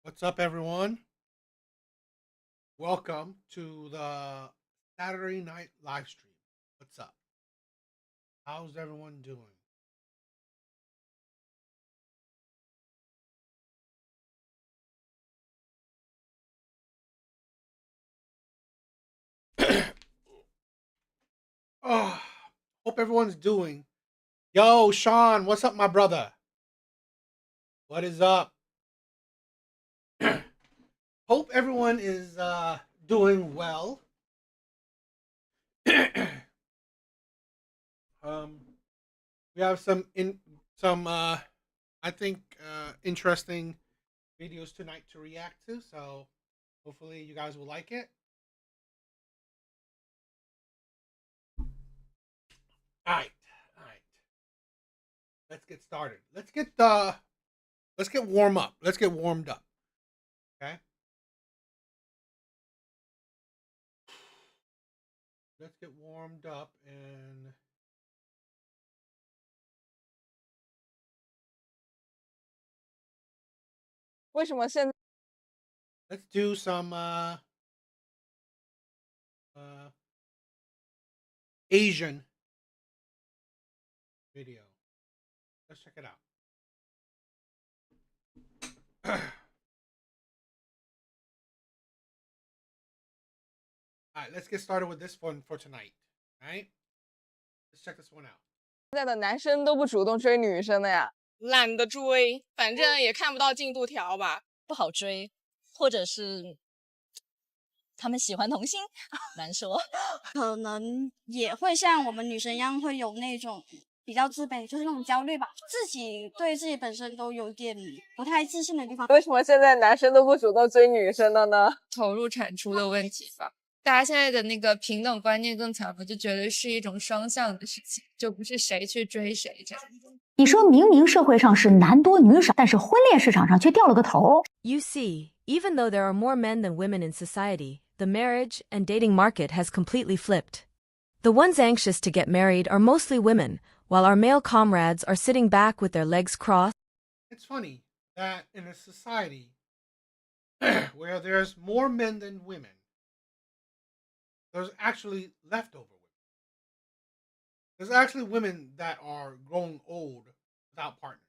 What's up, everyone? Welcome to the Saturday night live stream. What's up? How's everyone doing? Oh, hope everyone's doing. Yo, Sean, what's up, my brother? What is up? Hope everyone is doing well. um, we have some I think interesting videos tonight to react to. So hopefully you guys will like it. All right, all right. Let's get started. Let's get warm up. Let's get warmed up. Okay. Let's get warmed up and 为什么现 let's do some uh Asian video. Let's check it out. All right, let's get started with this one for tonight. All right, let's check this one out. 在的男生都不主动追女生的呀？懒得追，反正也看不到进度条吧。不好追，或者是他们喜欢同性，难说。可能也会像我们女生一样，会有那种比较自卑，就是那种焦虑吧，自己对自己本身都有点不太自信的地方。为什么现在男生都不主动追女生的呢？投入产出的问题吧。大家现在的那个平等观念更强了，就觉得是一种双向的事情，就不是谁去追谁这样。你说明明社会上是男多女少，但是婚恋市场上却掉了个头。 You see, even though there are more men than women in society, the marriage and dating market has completely flipped. The ones anxious to get married are mostly women, while our male comrades are sitting back with their legs crossed. It's funny that in a society where there's more men than women, there's actually leftover women. There's actually women that are growing old without partners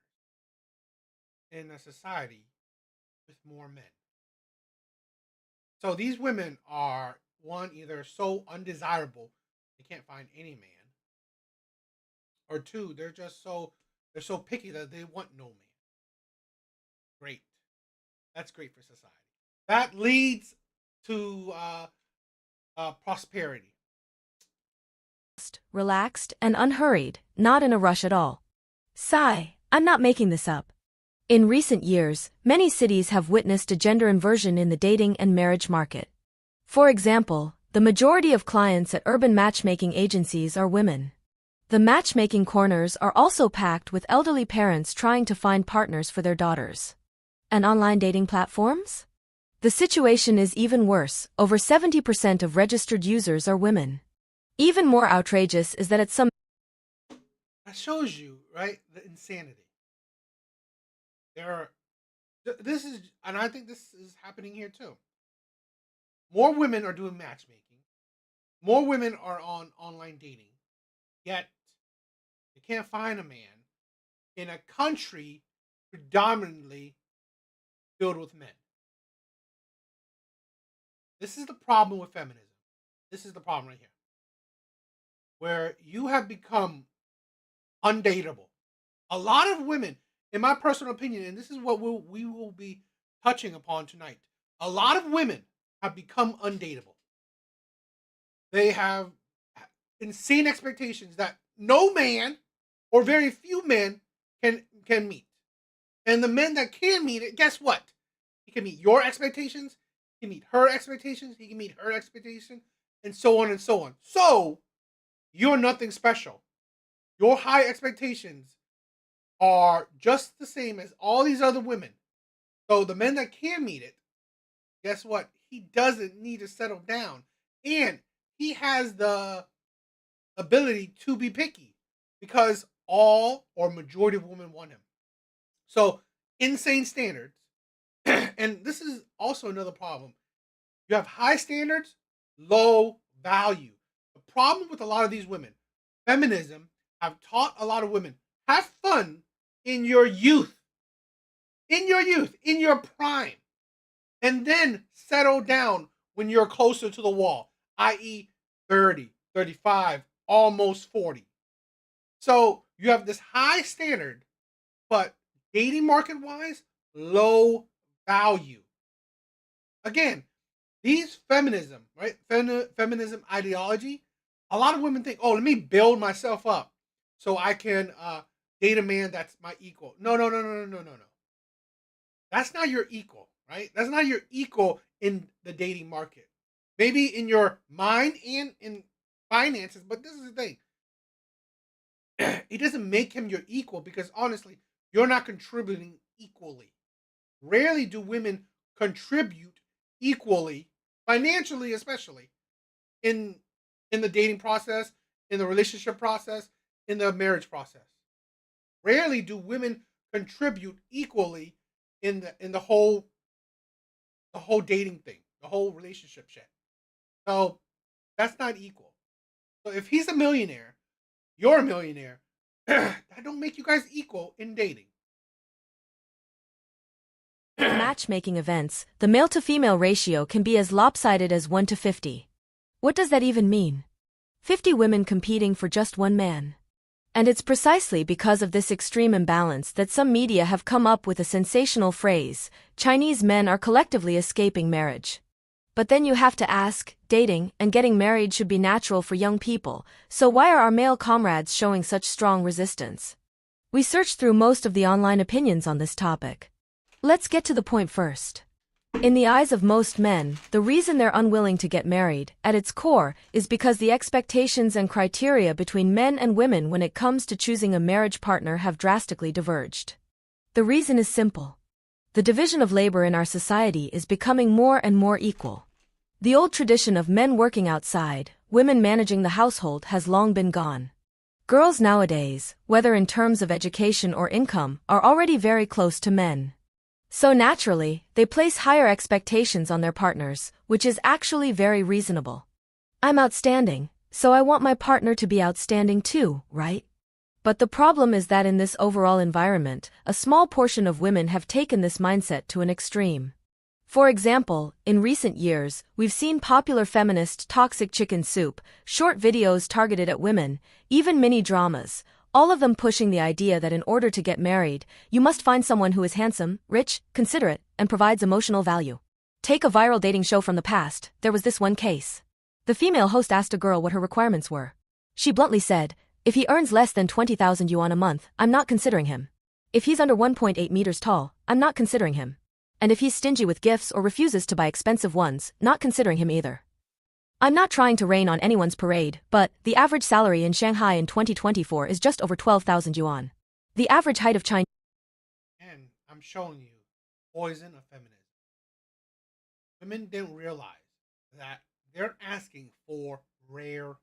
in a society with more men. So these women are one, either so undesirable they can't find any man, or two, they're so picky that they want no man. Great. That's great for society. That leads to prosperity. Relaxed and unhurried, not in a rush at all. Sigh, I'm not making this up. In recent years, many cities have witnessed a gender inversion in the dating and marriage market. For example, the majority of clients at urban matchmaking agencies are women. The matchmaking corners are also packed with elderly parents trying to find partners for their daughters. And online dating platforms? The situation is even worse. Over 70% of registered users are women. Even more outrageous is that at some That shows you, right, the insanity. This is, and I think this is happening here too. More women are doing matchmaking. More women are on online dating. Yet, you can't find a man in a country predominantly filled with men. This is the problem with feminism. This is the problem right here. Where you have become undateable. A lot of women, in my personal opinion, and this is what we will be touching upon tonight, a lot of women have become undateable. They have insane expectations that no man or very few men can meet. And the men that can meet it, guess what? He can meet your expectations, he can meet her expectations, he can meet her expectations, and so on and so on. So, you're nothing special. Your high expectations are just the same as all these other women. So the men that can meet it, guess what? He doesn't need to settle down. And he has the ability to be picky because all or majority of women want him. So insane standards. And this is also another problem. You have high standards, low value. The problem with a lot of these women, feminism have taught a lot of women, have fun in your youth, in your prime, and then settle down when you're closer to the wall, i.e., 30, 35, almost 40. So you have this high standard, but dating market wise, low value. Again, these feminism, right? Feminism ideology, a lot of women think, oh, let me build myself up so I can date a man that's my equal. No, no, no, no, no, no, no, no. That's not your equal, right? That's not your equal in the dating market. Maybe in your mind and in finances, but this is the thing. It doesn't make him your equal because honestly, you're not contributing equally. Rarely do women contribute equally, financially especially, in the dating process, in the relationship process, in the marriage process. Rarely do women contribute equally in the whole dating thing, the whole relationship shit. So that's not equal. So if he's a millionaire, you're a millionaire, that don't make you guys equal in dating. Matchmaking events, the male-to-female ratio can be as lopsided as 1 to 50. What does that even mean? 50 women competing for just one man. And it's precisely because of this extreme imbalance that some media have come up with a sensational phrase, Chinese men are collectively escaping marriage. But then you have to ask, dating and getting married should be natural for young people, so why are our male comrades showing such strong resistance? We searched through most of the online opinions on this topic. Let's get to the point first. In the eyes of most men, the reason they're unwilling to get married, at its core, is because the expectations and criteria between men and women when it comes to choosing a marriage partner have drastically diverged. The reason is simple. The division of labor in our society is becoming more and more equal. The old tradition of men working outside, women managing the household has long been gone. Girls nowadays, whether in terms of education or income, are already very close to men. So naturally, they place higher expectations on their partners, which is actually very reasonable. I'm outstanding, so I want my partner to be outstanding too, right? But the problem is that in this overall environment, a small portion of women have taken this mindset to an extreme. For example, in recent years, we've seen popular feminist toxic chicken soup, short videos targeted at women, even mini-dramas, all of them pushing the idea that in order to get married, you must find someone who is handsome, rich, considerate, and provides emotional value. Take a viral dating show from the past, there was this one case. The female host asked a girl what her requirements were. She bluntly said, if he earns less than 20,000 yuan a month, I'm not considering him. If he's under 1.8 meters tall, I'm not considering him. And if he's stingy with gifts or refuses to buy expensive ones, not considering him either. I'm not trying to rain on anyone's parade, but the average salary in Shanghai in 2024 is just over 12,000 yuan. The average height of China. And I'm showing you poison of feminism. Women didn't realize that they're asking for rare.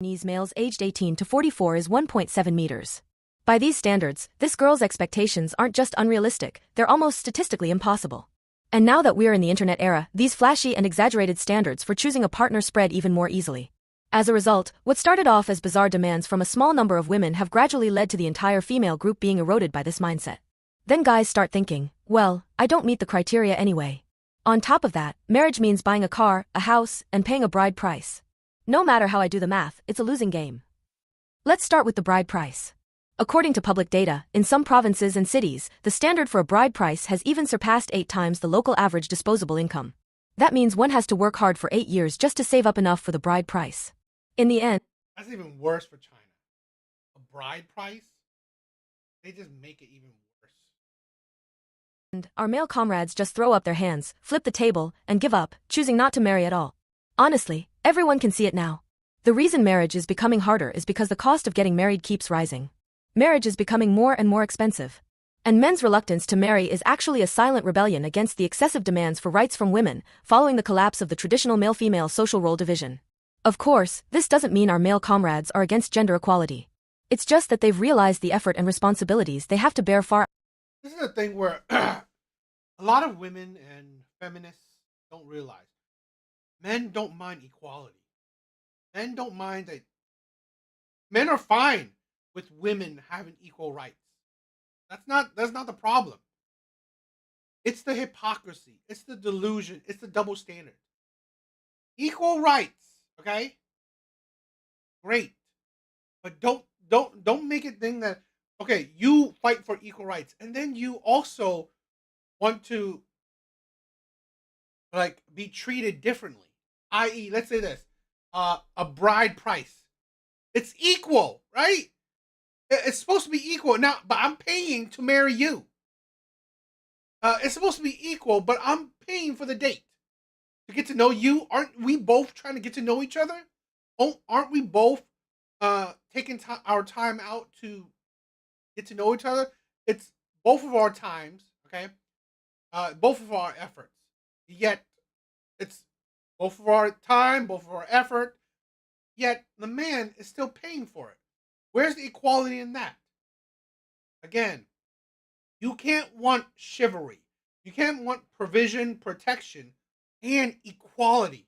Chinese males aged 18 to 44 is 1.7 meters. By these standards, this girl's expectations aren't just unrealistic, they're almost statistically impossible. And now that we're in the internet era, these flashy and exaggerated standards for choosing a partner spread even more easily. As a result, what started off as bizarre demands from a small number of women have gradually led to the entire female group being eroded by this mindset. Then guys start thinking, well, I don't meet the criteria anyway. On top of that, marriage means buying a car, a house, and paying a bride price. No matter how I do the math, it's a losing game. Let's start with the bride price. According to public data, in some provinces and cities, the standard for a bride price has even surpassed 8 times the local average disposable income. That means one has to work hard for 8 years just to save up enough for the bride price. In the end, That's even worse for China. A bride price, they just make it even worse. our male comrades just throw up their hands, flip the table, and give up, choosing not to marry at all. Honestly, everyone can see it now. The reason marriage is becoming harder is because the cost of getting married keeps rising. Marriage is becoming more and more expensive. And men's reluctance to marry is actually a silent rebellion against the excessive demands for rights from women, following the collapse of the traditional male-female social role division. Of course, this doesn't mean our male comrades are against gender equality. It's just that they've realized the effort and responsibilities they have to bear far This is a thing where a lot of women and feminists don't realize men don't mind equality. Men don't mind that men are fine with women having equal rights. That's not the problem. It's the hypocrisy. It's the delusion. It's the double standard. Equal rights, okay? Great. But don't make it thing that okay, you fight for equal rights and then you also want to like be treated differently. I.e., let's say this. A bride price. It's equal, right? It's supposed to be equal. Now, but I'm paying to marry you. It's supposed to be equal, but I'm paying for the date to get to know you. Aren't we both trying to get to know each other? Oh, aren't we both taking our time out to get to know each other? It's both of our times, okay? Both of our efforts. Yet it's both of our time, both of our effort. Yet the man is still paying for it. Where's the equality in that? Again, you can't want chivalry. You can't want provision, protection, and equality.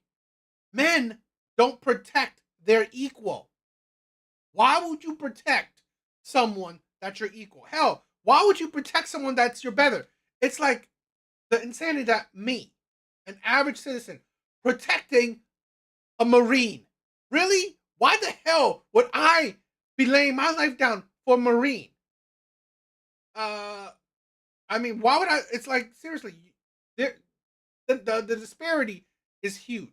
Men don't protect their equal. Why would you protect someone that's your equal? Hell, why would you protect someone that's your better? It's like the insanity that me, an average citizen, protecting a Marine. Really? Why the hell would I be laying my life down for a Marine? I mean, why would I? It's like seriously, there, the disparity is huge.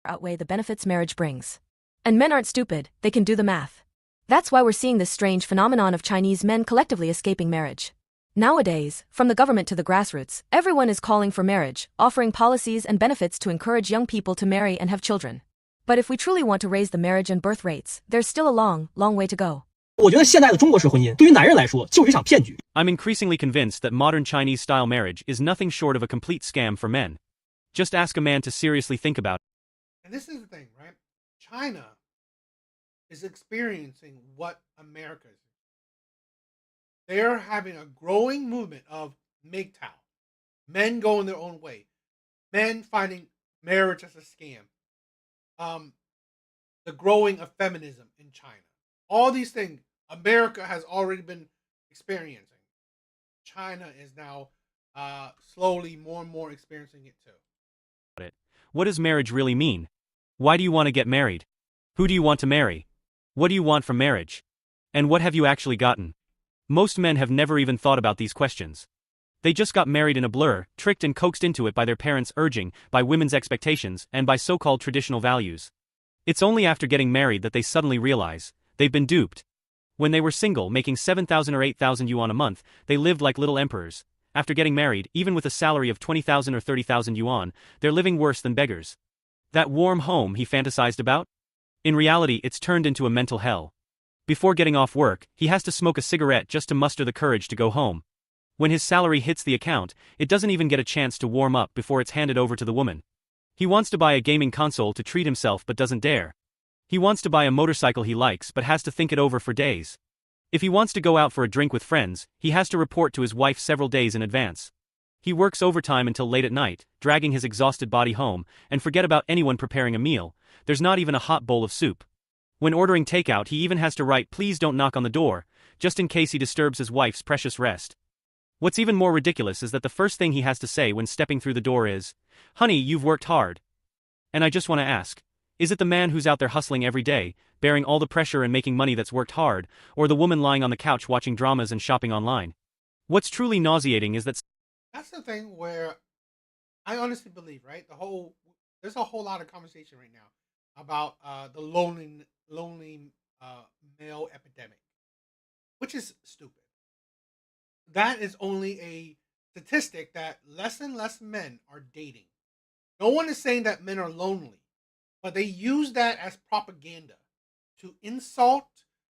Outweigh the benefits marriage brings. And men aren't stupid, they can do the math. That's why we're seeing this strange phenomenon of Chinese men collectively escaping marriage. Nowadays, from the government to the grassroots, everyone is calling for marriage, offering policies and benefits to encourage young people to marry and have children. But if we truly want to raise the marriage and birth rates, there's still a long, long way to go. 我觉得现在的中国式婚姻对于男人来说就是一场骗局。 I'm increasingly convinced that modern Chinese-style marriage is nothing short of a complete scam for men. Just ask a man to seriously think about it. And this is the thing, right? China is experiencing what America is. They're having a growing movement of MGTOW, men going their own way, men finding marriage as a scam, the growing of feminism in China. All these things America has already been experiencing. China is now slowly more and more experiencing it too. What does marriage really mean? Why do you want to get married? Who do you want to marry? What do you want from marriage? And what have you actually gotten? Most men have never even thought about these questions. They just got married in a blur, tricked and coaxed into it by their parents' urging, by women's expectations, and by so-called traditional values. It's only after getting married that they suddenly realize they've been duped. When they were single, making 7,000 or 8,000 yuan a month, they lived like little emperors. After getting married, even with a salary of 20,000 or 30,000 yuan, they're living worse than beggars. That warm home he fantasized about? In reality, it's turned into a mental hell. Before getting off work, he has to smoke a cigarette just to muster the courage to go home. When his salary hits the account, it doesn't even get a chance to warm up before it's handed over to the woman. He wants to buy a gaming console to treat himself but doesn't dare. He wants to buy a motorcycle he likes but has to think it over for days. If he wants to go out for a drink with friends, he has to report to his wife several days in advance. He works overtime until late at night, dragging his exhausted body home, and forget about anyone preparing a meal. There's not even a hot bowl of soup. When ordering takeout, he even has to write "Please don't knock on the door," just in case he disturbs his wife's precious rest. What's even more ridiculous is that the first thing he has to say when stepping through the door is, "Honey, you've worked hard." And I just want to ask, is it the man who's out there hustling every day, bearing all the pressure and making money that's worked hard, or the woman lying on the couch watching dramas and shopping online? What's truly nauseating is that That's the thing where I honestly believe, right? There's a whole lot of conversation right now about the lonely male epidemic, which is stupid. That is only a statistic that less and less men are dating. No one is saying that men are lonely, but they use that as propaganda to insult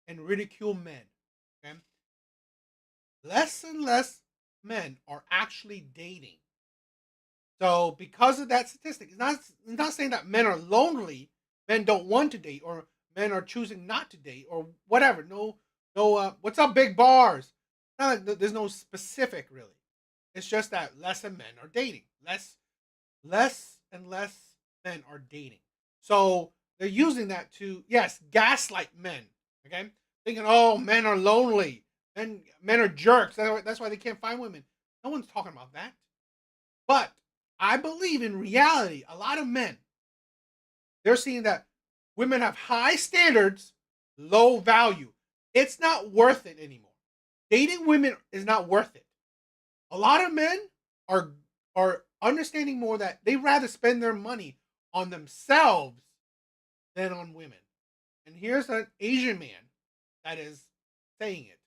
and ridicule men. Okay? Less and less men are actually dating. So because of that statistic, it's not saying that men are lonely, men don't want to date, or men are choosing not to date, or whatever. No, No, what's up, big bars? Not like there's no specific really. It's just that less and men are dating. Less and less men are dating. So they're using that to, yes, gaslight men. Okay, thinking, oh, men are lonely, men are jerks. That's why they can't find women. No one's talking about that. But I believe in reality, a lot of men, they're seeing that women have high standards, low value. It's not worth it anymore. Dating women is not worth it. A lot of men are understanding more that they rather spend their money on themselves than on women. And here's an Asian man that is saying it.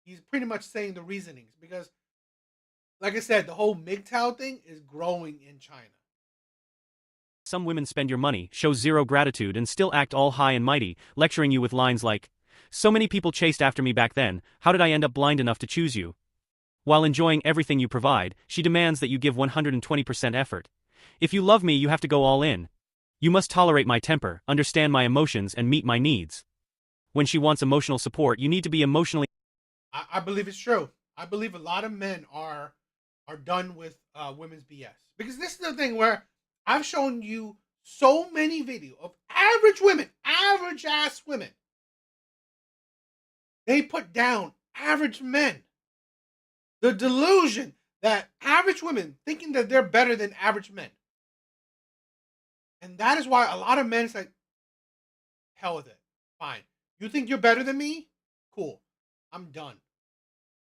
He's pretty much saying the reasonings because, like I said, the whole MGTOW thing is growing in China. Some women spend your money, show zero gratitude, and still act all high and mighty, lecturing you with lines like, "So many people chased after me back then, how did I end up blind enough to choose you?" While enjoying everything you provide, she demands that you give 120% effort. If you love me, you have to go all in. You must tolerate my temper, understand my emotions, and meet my needs. When she wants emotional support, you need to be emotionally. I believe it's true. I believe a lot of men are done with women's BS because this is the thing where I've shown you so many videos of average women, average ass women. They put down average men. The delusion that average women thinking that they're better than average men. And that is why a lot of men say, hell with it. Fine. You think you're better than me? Cool. I'm done.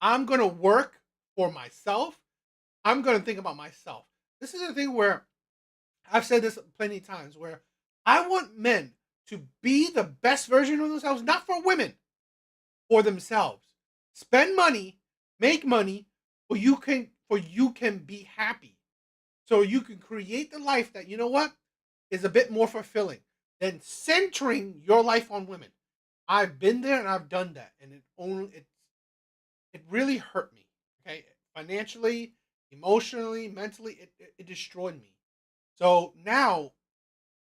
I'm going to work for myself. I'm going to think about myself. This is the thing where I've said this plenty of times where I want men to be the best version of themselves, not for women, for themselves. Spend money, make money, or you can be happy. So you can create the life that, you know what, is a bit more fulfilling than centering your life on women. I've been there and I've done that, and it really hurt me. Okay, financially, emotionally, mentally, it destroyed me. So now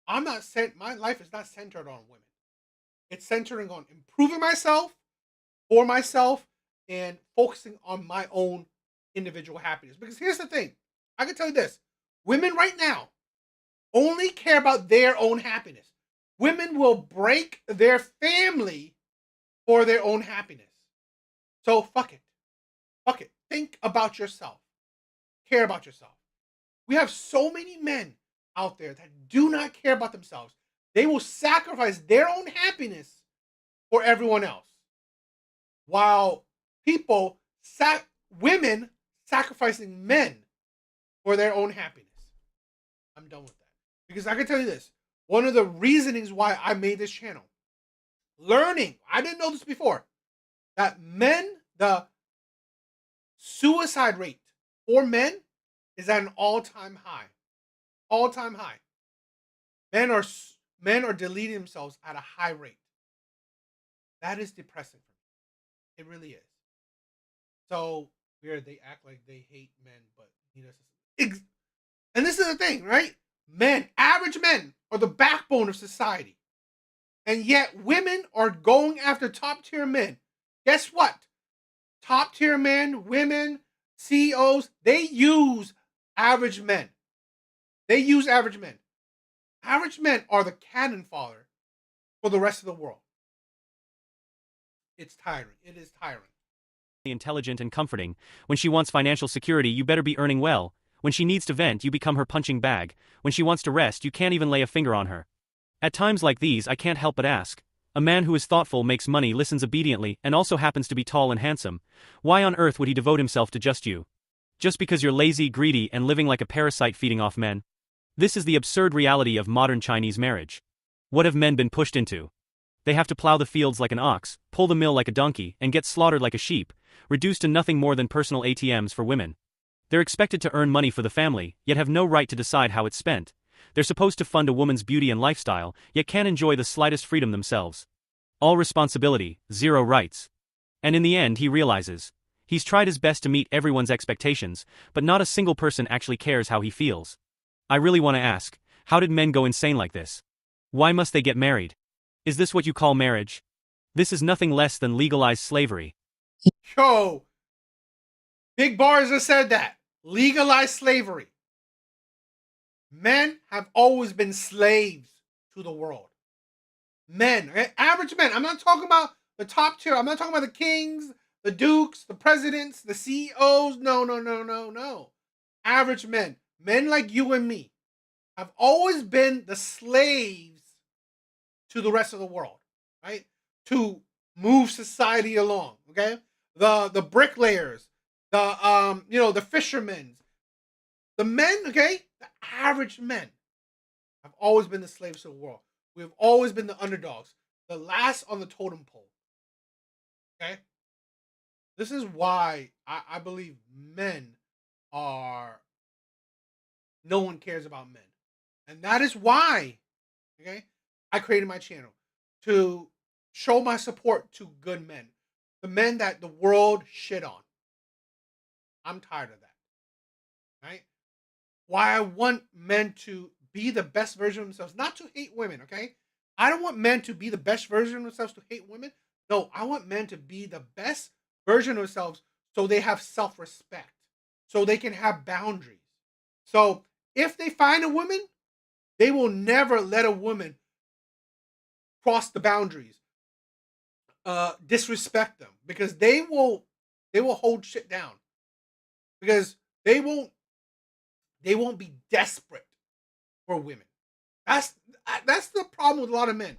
I'm not sent. My life is not centered on women. It's centering on improving myself, for myself, and focusing on my own individual happiness. Because here's the thing, I can tell you this: women right now only care about their own happiness. Women will break their family for their own happiness. So fuck it. Fuck it. Think about yourself. Care about yourself. We have so many men out there that do not care about themselves. They will sacrifice their own happiness for everyone else. While women sacrificing men for their own happiness. I'm done with that. Because I can tell you this, one of the reasonings why I made this channel, learning, I didn't know this before, that the suicide rate for men is at an all-time high. All-time high. Men are deleting themselves at a high rate. That is depressing for me. It really is. So weird, they act like they hate men, but and this is the thing, right? Men, average men, are the backbone of society. And yet women are going after top tier men. Guess what? Top tier men, women, CEOs, they use average men. They use average men. Average men are the cannon fodder for the rest of the world. It's tiring. It is tiring. Intelligent and comforting. When she wants financial security, you better be earning well. When she needs to vent, you become her punching bag. When she wants to rest, you can't even lay a finger on her. At times like these, I can't help but ask. A man who is thoughtful, makes money, listens obediently, and also happens to be tall and handsome. Why on earth would he devote himself to just you? Just because you're lazy, greedy, and living like a parasite feeding off men? This is the absurd reality of modern Chinese marriage. What have men been pushed into? They have to plow the fields like an ox, pull the mill like a donkey, and get slaughtered like a sheep, reduced to nothing more than personal ATMs for women. They're expected to earn money for the family, yet have no right to decide how it's spent. They're supposed to fund a woman's beauty and lifestyle, yet can't enjoy the slightest freedom themselves. All responsibility, zero rights. And in the end, he realizes. He's tried his best to meet everyone's expectations, but not a single person actually cares how he feels. I really want to ask, how did men go insane like this? Why must they get married? Is this what you call marriage? This is nothing less than legalized slavery. Yo, Big Bars has said that. Legalized slavery. Men have always been slaves to the world. Men, okay? Average men. I'm not talking about the top tier. I'm not talking about the kings, the dukes, the presidents, the CEOs. No. Average men. Men like you and me have always been the slaves to the rest of the world, right? To move society along, okay? The bricklayers, the fishermen, the men, okay? The average men have always been the slaves to the world. We have always been the underdogs, the last on the totem pole. Okay? This is why I believe men are, no one cares about men. And that is why, okay, I created my channel to show my support to good men, the men that the world shit on. I'm tired of that, right? Why I want men to be the best version of themselves, not to hate women, okay? I don't want men to be the best version of themselves to hate women. No, I want men to be the best version of themselves so they have self-respect, so they can have boundaries. So if they find a woman, they will never let a woman cross the boundaries, disrespect them, because they will hold shit down, because they won't be desperate for women. That's the problem with a lot of men.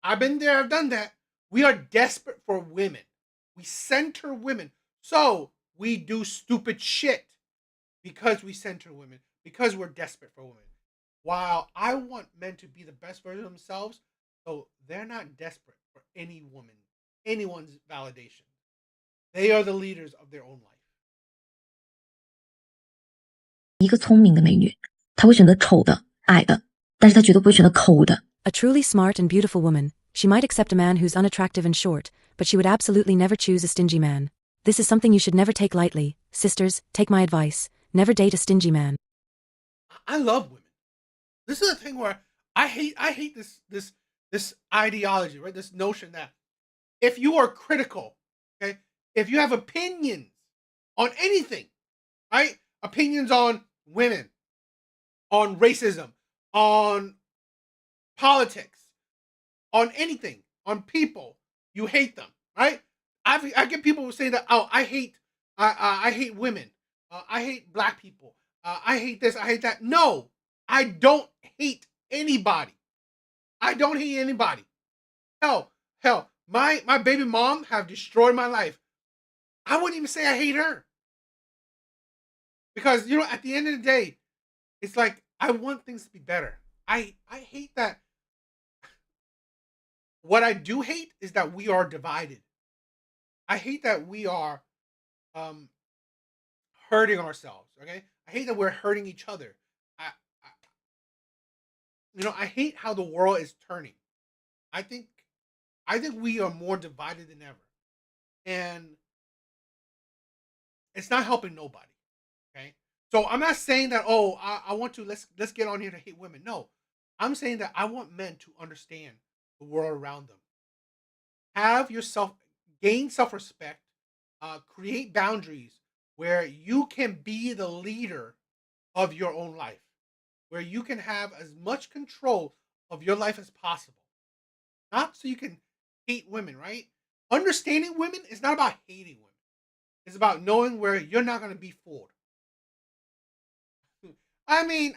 I've been there, I've done that. We are desperate for women. We center women. So we do stupid shit because we center women, because we're desperate for women. While I want men to be the best version of themselves, so they're not desperate for any woman, anyone's validation. They are the leaders of their own life. 一个聪明的美女，她会选择丑的、矮的，但是她绝对不会选择抠的。 A truly smart and beautiful woman, she might accept a man who's unattractive and short, but she would absolutely never choose a stingy man. This is something you should never take lightly. Sisters, take my advice. Never date a stingy man. I love women. This is a thing where I hate this ideology, right? This notion that if you are critical, okay, if you have opinions on anything, right? Opinions on women, on racism, on politics, on anything, on people, you hate them, right? I get people who say that, oh, I hate women, I hate black people, I hate this, I hate that. No, I don't hate anybody. I don't hate anybody. Hell, my baby mom have destroyed my life. I wouldn't even say I hate her. Because, at the end of the day, it's like, I want things to be better. I hate that. What I do hate is that we are divided. I hate that we are hurting ourselves, okay? I hate that we're hurting each other. I hate how the world is turning. I think we are more divided than ever. And it's not helping nobody. Okay. So I'm not saying that, I want to let's get on here to hate women. No. I'm saying that I want men to understand the world around them. Gain self-respect, create boundaries where you can be the leader of your own life, where you can have as much control of your life as possible. Not so you can hate women, right? Understanding women is not about hating women. It's about knowing where you're not going to be fooled. I mean,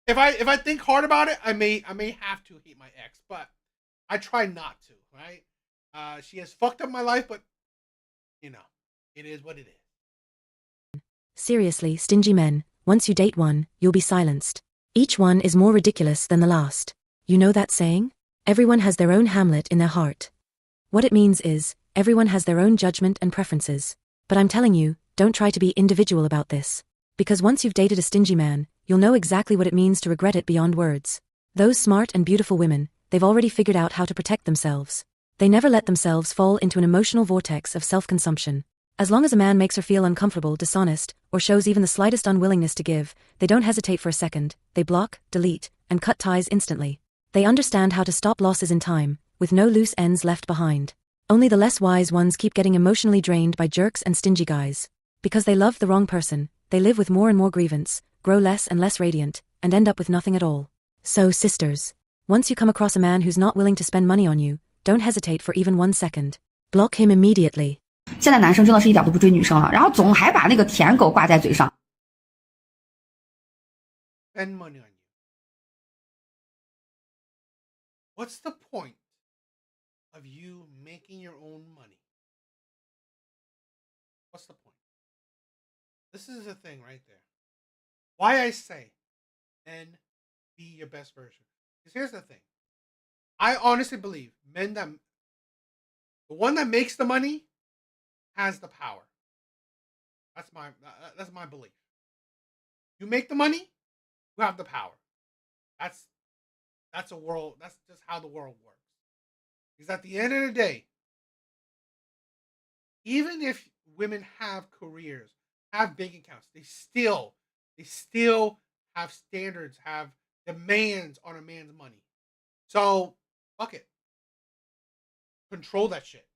if I think hard about it, I may have to hate my ex, but I try not to, right? She has fucked up my life, but it is what it is. Seriously, stingy men, once you date one, you'll be silenced. Each one is more ridiculous than the last. You know that saying? Everyone has their own Hamlet in their heart. What it means is, everyone has their own judgment and preferences. But I'm telling you, don't try to be individual about this. Because once you've dated a stingy man, you'll know exactly what it means to regret it beyond words. Those smart and beautiful women, they've already figured out how to protect themselves. They never let themselves fall into an emotional vortex of self-consumption. As long as a man makes her feel uncomfortable, dishonest, or shows even the slightest unwillingness to give, they don't hesitate for a second, they block, delete, and cut ties instantly. They understand how to stop losses in time, with no loose ends left behind. Only the less wise ones keep getting emotionally drained by jerks and stingy guys. Because they love the wrong person, they live with more and more grievance, grow less and less radiant, and end up with nothing at all. So, sisters, once you come across a man who's not willing to spend money on you, don't hesitate for even 1 second. Block him immediately. 现在男生真的是一点都不追女生了，然后总还把那个舔狗挂在嘴上。 Spend money on you. What's the point of you making your own money? What's the point? This is the thing right there. Why I say, men, be your best version. Because here's the thing. I honestly believe the one that makes the money has the power. That's my belief. You make the money, you have the power. That's just how the world works. Because at the end of the day, even if women have careers, have bank accounts, they still have standards, have demands on a man's money. So fuck it. Control that shit.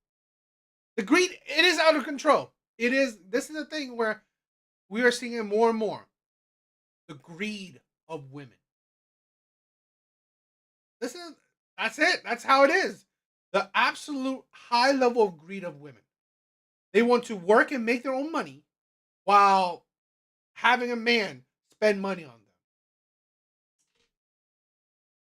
The greed, it is out of control. This is the thing where we are seeing it more and more. The greed of women. That's it. That's how it is. The absolute high level of greed of women. They want to work and make their own money while having a man spend money on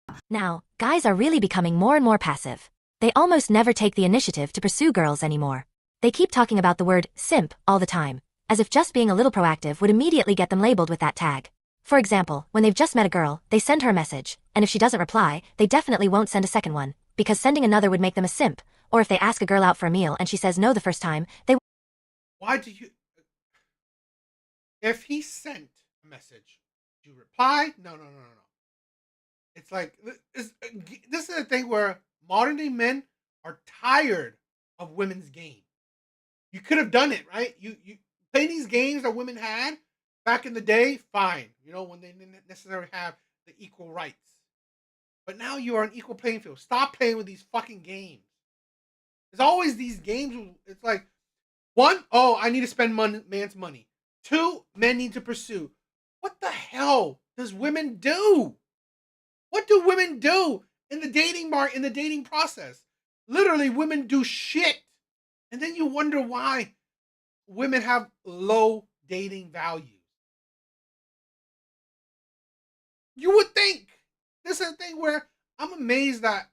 them. Now, guys are really becoming more and more passive. They almost never take the initiative to pursue girls anymore. They keep talking about the word simp all the time, as if just being a little proactive would immediately get them labeled with that tag. For example, when they've just met a girl, they send her a message, and if she doesn't reply, they definitely won't send a second one, because sending another would make them a simp, or if they ask a girl out for a meal and she says no the first time, they... Why do you... If he sent a message, do you reply? No. It's like, this is the thing where modern day men are tired of women's game. You could have done it, right? You play these games that women had back in the day, fine. You know, when they didn't necessarily have the equal rights. But now you are on equal playing field. Stop playing with these fucking games. There's always these games. It's like, one, oh, I need to spend man's money. Two, men need to pursue. What the hell does women do? What do women do in the dating process? Literally, women do shit. And then you wonder why women have low dating values. You would think. This is a thing where I'm amazed that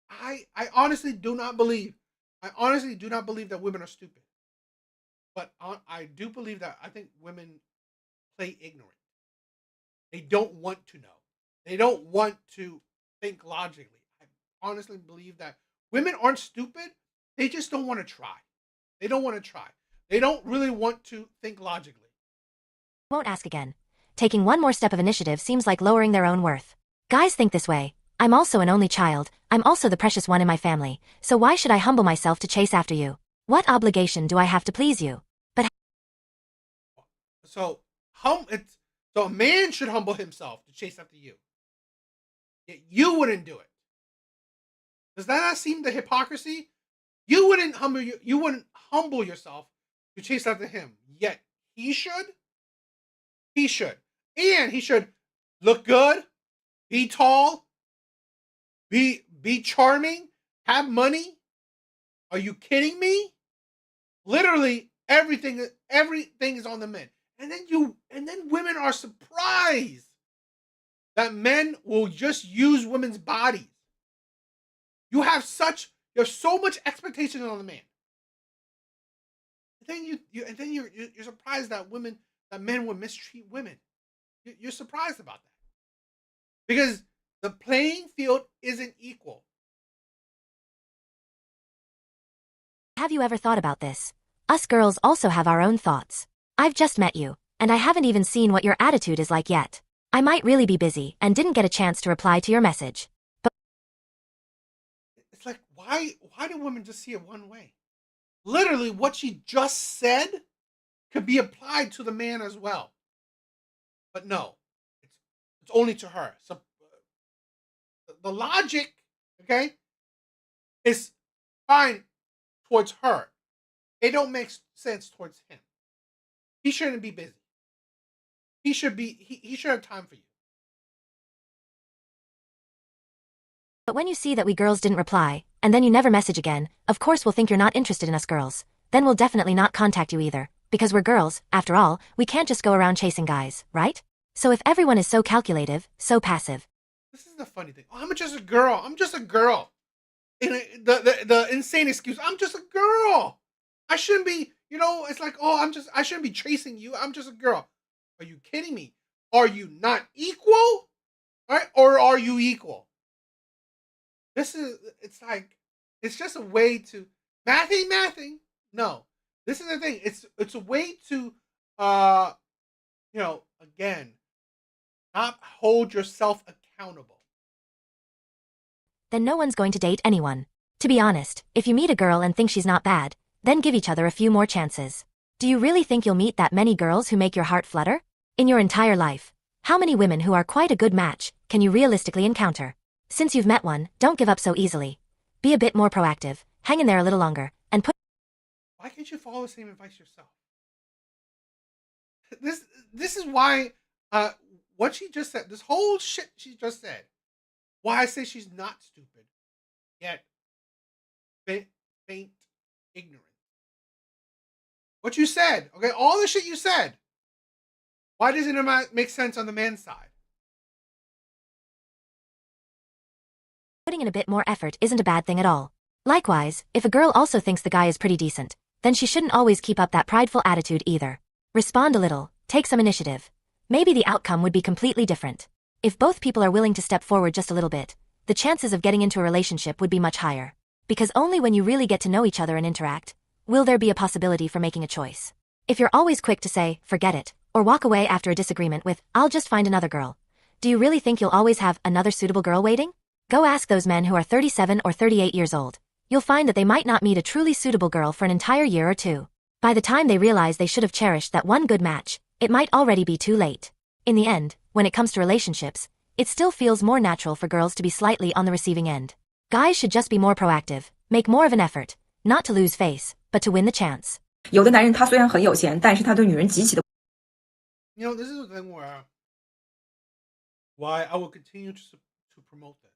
I honestly do not believe that women are stupid. But I do believe that I think women play ignorant. They don't want to know. They don't want to think logically. I honestly believe that women aren't stupid. They just don't want to try. They don't want to try. They don't really want to think logically. Won't ask again. Taking one more step of initiative seems like lowering their own worth. Guys think this way. I'm also an only child. I'm also the precious one in my family. So why should I humble myself to chase after you? What obligation do I have to please you? But so a man should humble himself to chase after you. Yet you wouldn't do it. Does that not seem the hypocrisy? You wouldn't humble yourself to chase after him. Yet he should. He should. And he should look good, be tall, be charming, have money. Are you kidding me? Literally everything is on the men. And then women are surprised that men will just use women's bodies. You have so much expectation on the man. And then you're surprised that men would mistreat women. You're surprised about that. Because the playing field isn't equal. have you ever thought about this? Us girls also have our own thoughts. I've just met you, and I haven't even seen what your attitude is like yet. I might really be busy and didn't get a chance to reply to your message. But it's like, why do women just see it one way? Literally, what she just said could be applied to the man as well. But no, it's only to her. So the logic, okay? is fine towards her. It don't make sense towards him. He shouldn't be busy. He should have time for you. But when you see that we girls didn't reply, and then you never message again, of course we'll think you're not interested in us girls. Then we'll definitely not contact you either. Because we're girls, after all, we can't just go around chasing guys, right? So if everyone is so calculative, so passive. This is the funny thing. Oh, I'm just a girl. I'm just a girl. And the insane excuse. I'm just a girl. I shouldn't be, it's like, I shouldn't be chasing you. I'm just a girl. Are you kidding me? Are you not equal? Right? Or are you equal? It's just a way to mathing. No, this is the thing. It's a way to, again, not hold yourself accountable. Then no one's going to date anyone. To be honest, if you meet a girl and think she's not bad, then give each other a few more chances. Do you really think you'll meet that many girls who make your heart flutter? In your entire life, how many women who are quite a good match can you realistically encounter? Since you've met one, don't give up so easily. Be a bit more proactive, hang in there a little longer, and put... Why can't you follow the same advice yourself? This is why what she just said, this whole shit she just said, why I say she's not stupid, yet faint ignorant. What you said, okay, all the shit you said, why doesn't it make sense on the man's side? Putting in a bit more effort isn't a bad thing at all. Likewise, if a girl also thinks the guy is pretty decent, then she shouldn't always keep up that prideful attitude either. Respond a little, take some initiative. Maybe the outcome would be completely different. If both people are willing to step forward just a little bit, the chances of getting into a relationship would be much higher. Because only when you really get to know each other and interact, will there be a possibility for making a choice. If you're always quick to say, forget it, or walk away after a disagreement with, I'll just find another girl, do you really think you'll always have another suitable girl waiting? Go ask those men who are 37 or 38 years old. You'll find that they might not meet a truly suitable girl for an entire year or two. By the time they realize they should have cherished that one good match, it might already be too late. In the end, when it comes to relationships, it still feels more natural for girls to be slightly on the receiving end. Guys should just be more proactive, make more of an effort, not to lose face, but to win the chance. 有的男人他虽然很有钱，但是他对女人极其的。This is the thing why I will continue to promote this.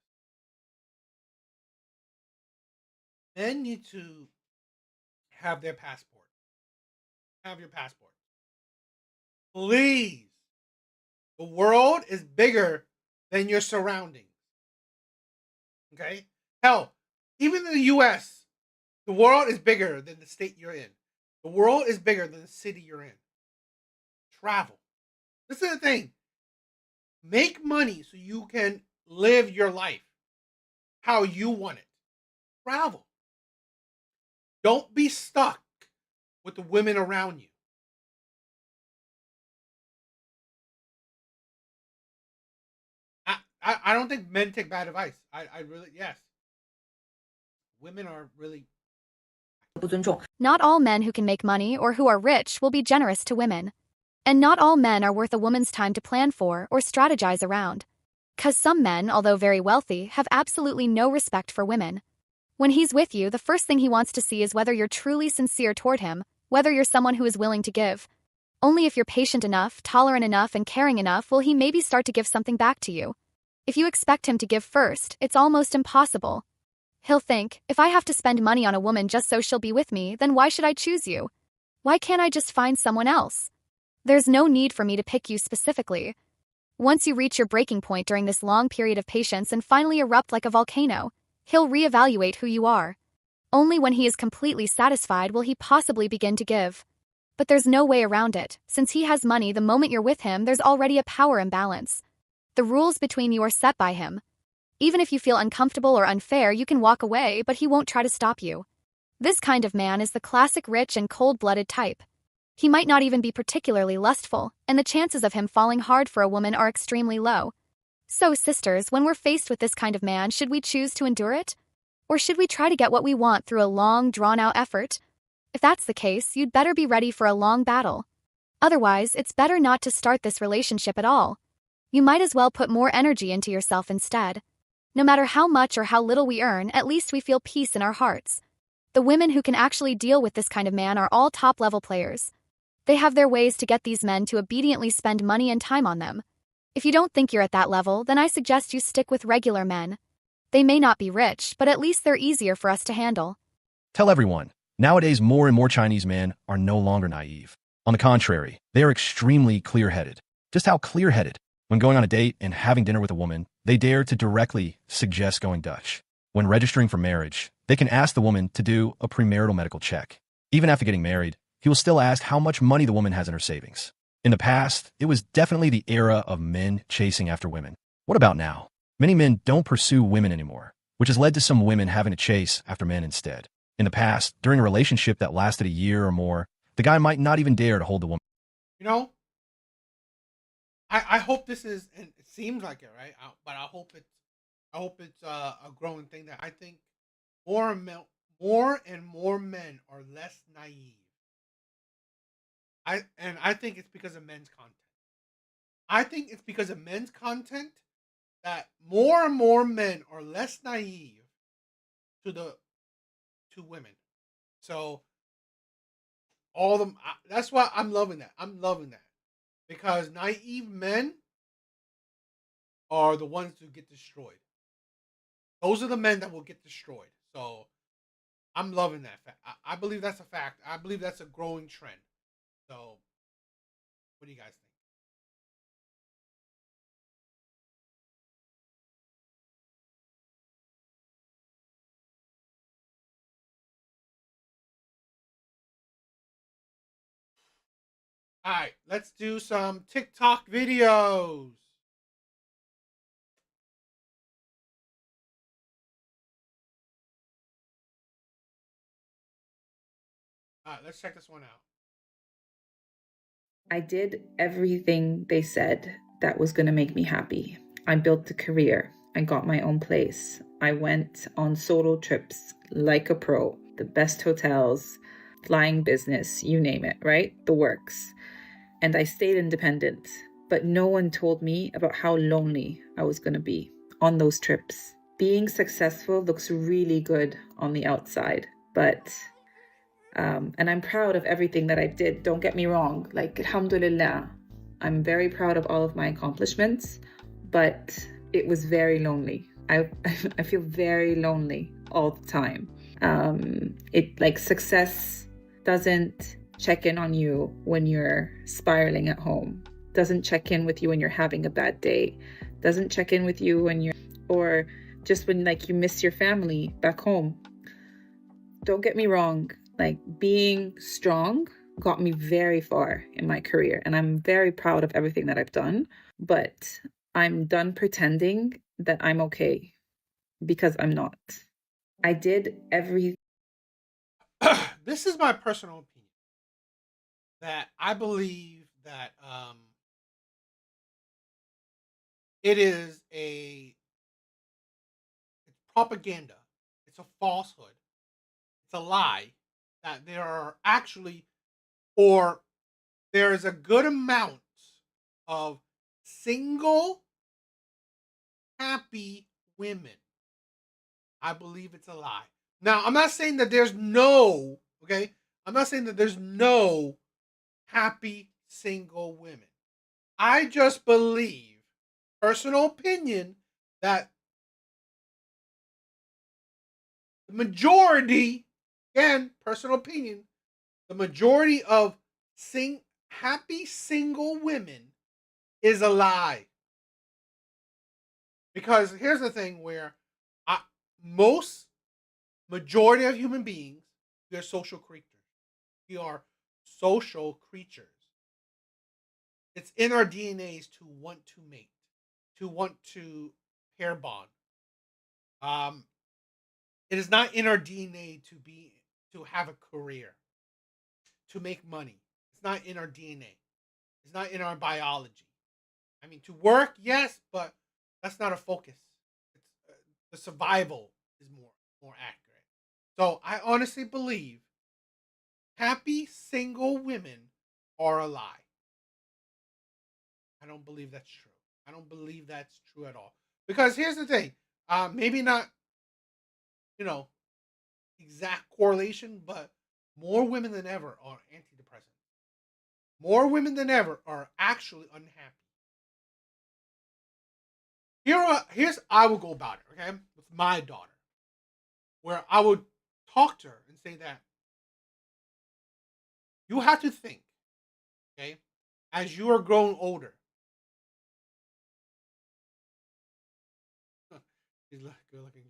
Men need to have their passport. Have your passport. Please. The world is bigger than your surroundings. Okay? Hell, even in the US, the world is bigger than the state you're in. The world is bigger than the city you're in. Travel. This is the thing. Make money so you can live your life how you want it. Travel. Don't be stuck with the women around you. I don't think men take bad advice. I really, yes. Women are really... Not all men who can make money or who are rich will be generous to women. And not all men are worth a woman's time to plan for or strategize around. 'Cause some men, although very wealthy, have absolutely no respect for women. When he's with you, the first thing he wants to see is whether you're truly sincere toward him, whether you're someone who is willing to give. Only if you're patient enough, tolerant enough, and caring enough will he maybe start to give something back to you. If you expect him to give first, it's almost impossible. He'll think, if I have to spend money on a woman just so she'll be with me, then why should I choose you? Why can't I just find someone else? There's no need for me to pick you specifically. Once you reach your breaking point during this long period of patience and finally erupt like a volcano, he'll reevaluate who you are. Only when he is completely satisfied will he possibly begin to give. But there's no way around it. Since he has money, the moment you're with him, there's already a power imbalance. The rules between you are set by him. Even if you feel uncomfortable or unfair, you can walk away, but he won't try to stop you. This kind of man is the classic rich and cold-blooded type. He might not even be particularly lustful, and the chances of him falling hard for a woman are extremely low. So, sisters, when we're faced with this kind of man, should we choose to endure it? Or should we try to get what we want through a long, drawn-out effort? If that's the case, you'd better be ready for a long battle. Otherwise, it's better not to start this relationship at all. You might as well put more energy into yourself instead. No matter how much or how little we earn, at least we feel peace in our hearts. The women who can actually deal with this kind of man are all top-level players. They have their ways to get these men to obediently spend money and time on them. If you don't think you're at that level, then I suggest you stick with regular men. They may not be rich, but at least they're easier for us to handle. Tell everyone, nowadays more and more Chinese men are no longer naive. On the contrary, they are extremely clear-headed. Just how clear-headed? When going on a date and having dinner with a woman, they dare to directly suggest going Dutch. When registering for marriage, they can ask the woman to do a premarital medical check. Even after getting married, he will still ask how much money the woman has in her savings. In the past, it was definitely the era of men chasing after women. What about now? Many men don't pursue women anymore, which has led to some women having to chase after men instead. In the past, during a relationship that lasted a year or more, the guy might not even dare to hold the woman. You know, I hope this is, and it seems like it, right? But I hope it's a growing thing that I think more and more men are less naive. I think it's because of men's content. I think it's because of men's content that more and more men are less naive to women. So all them that's why I'm loving that. I'm loving that. Because naive men are the ones who get destroyed. Those are the men that will get destroyed. So I'm loving that fact. I believe that's a fact. I believe that's a growing trend. So what do you guys think? All right, let's do some TikTok videos. All right, let's check this one out. I did everything they said that was going to make me happy. I built a career. I got my own place. I went on solo trips like a pro, the best hotels, flying business, you name it, right? The works. And I stayed independent. But no one told me about how lonely I was going to be on those trips. Being successful looks really good on the outside, but and I'm proud of everything that I did. Don't get me wrong. Like, alhamdulillah, I'm very proud of all of my accomplishments, but it was very lonely. I feel very lonely all the time. Success doesn't check in on you when you're spiraling at home. Doesn't check in with you when you're having a bad day. Doesn't check in with you when or just when you miss your family back home. Don't get me wrong. Being strong got me very far in my career, and I'm very proud of everything that I've done, but I'm done pretending that I'm okay, because I'm not. I did This is my personal opinion, that I believe that it's propaganda. It's a falsehood. It's a lie that there are actually, or there is a good amount of single, happy women. I believe it's a lie. Now, I'm not saying that there's no, okay? I'm not saying that there's no happy single women. I just believe, personal opinion, that the majority, again, personal opinion, the majority of happy single women is a lie. Because here's the thing where most majority of human beings, we are social creatures. We are social creatures. It's in our DNAs to want to mate, to want to pair bond. It is not in our DNA to have a career, to make money. It's not in our DNA. It's not in our biology. I mean, to work, yes, but that's not a focus. It's the survival is more accurate. So I honestly believe happy single women are a lie. I don't believe that's true. I don't believe that's true at all. Because here's the thing. Maybe not, you know, exact correlation, but more women than ever are antidepressant. More women than ever are actually unhappy. Here's I will go about it, okay? With my daughter, where I would talk to her and say that you have to think, okay, as you are growing older. She's good looking.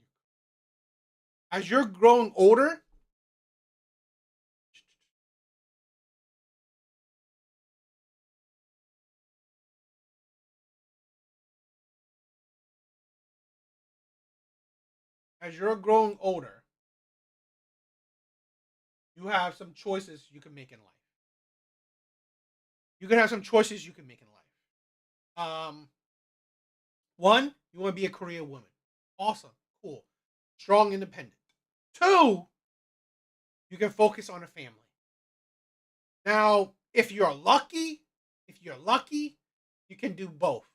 As you're growing older, as you're growing older, you have some choices you can make in life. You can have some choices you can make in life. One, you want to be a career woman. Awesome, cool, strong, independent. Two, you can focus on a family. Now, if you're lucky, you can do both.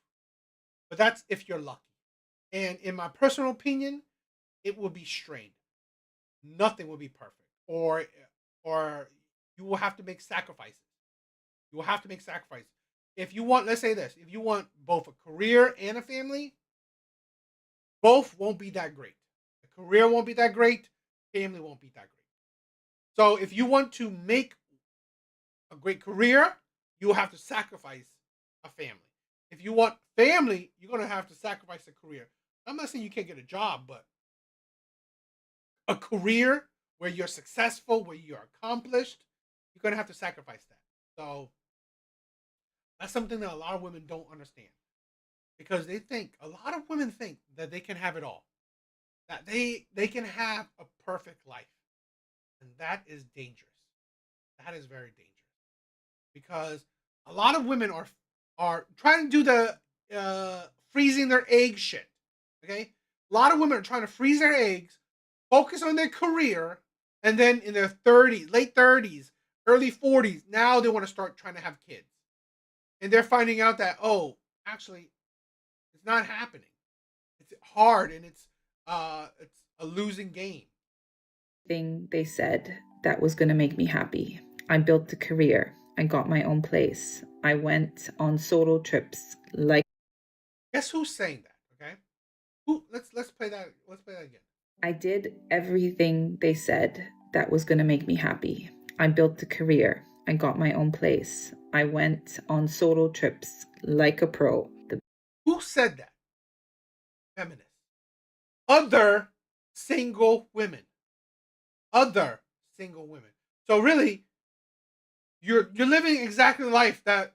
But that's if you're lucky. And in my personal opinion, it will be strained. Nothing will be perfect. Or you will have to make sacrifices. You will have to make sacrifices. If you want, let's say this, if you want both a career and a family, both won't be that great. The career won't be that great, family won't be that great. So if you want to make a great career, you will have to sacrifice a family. If you want family, you're going to have to sacrifice a career. I'm not saying you can't get a job, but a career where you're successful, where you're accomplished, you're going to have to sacrifice that. So that's something that a lot of women don't understand, because a lot of women think that they can have it all, that they can have a perfect life. And that is dangerous. That is very dangerous, because a lot of women are trying to do the freezing their egg shit. Okay, a lot of women are trying to freeze their eggs, focus on their career, and then in their 30s, late 30s, early 40s, now they want to start trying to have kids, and they're finding out that, oh, actually, it's not happening. It's hard, and it's a losing game. Thing they said that was going to make me happy. I built a career. I got my own place. I went on solo trips. Like, guess who's saying that? Okay, let's play that. Let's play that again. I did everything they said that was going to make me happy. I built a career. I got my own place. I went on solo trips like a pro. Who said that? Feminists. Other single women. Other single women. So really, you're living exactly the life that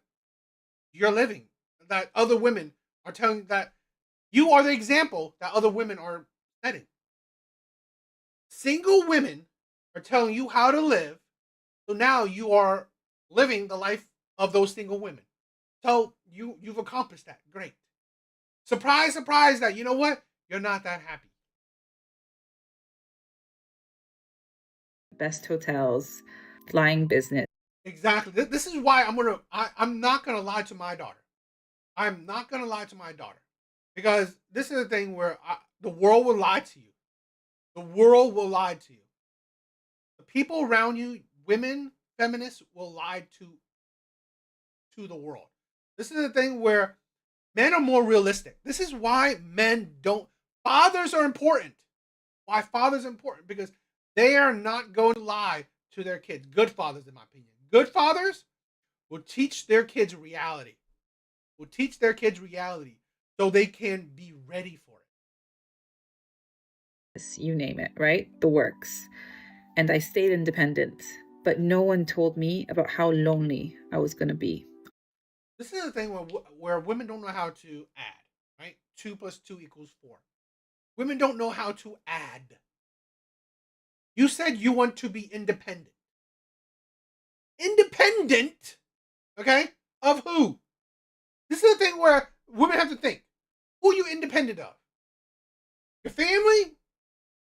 you're living. That other women are telling, that you are the example that other women are setting. Single women are telling you how to live, so now you are living the life of those single women. So you've accomplished that. Great. Surprise, surprise, that, you know what? You're not that happy. Best hotels, flying business. Exactly. This is why I'm not gonna lie to my daughter. I'm not gonna lie to my daughter, because this is the thing where the world will lie to you. The world will lie to you. The people around you, women, feminists, will lie to the world. This is the thing where men are more realistic. This is why men don't. Fathers are important. Why fathers are important? Because they are not going to lie to their kids. Good fathers, in my opinion. Good fathers will teach their kids reality. Will teach their kids reality so they can be ready for it. You name it, right? The works. And I stayed independent, but no one told me about how lonely I was going to be. This is the thing where women don't know how to add, right? 2 + 2 = 4. Women don't know how to add. You said you want to be independent. Independent, okay? Of who? This is the thing where women have to think. Who are you independent of? Your family?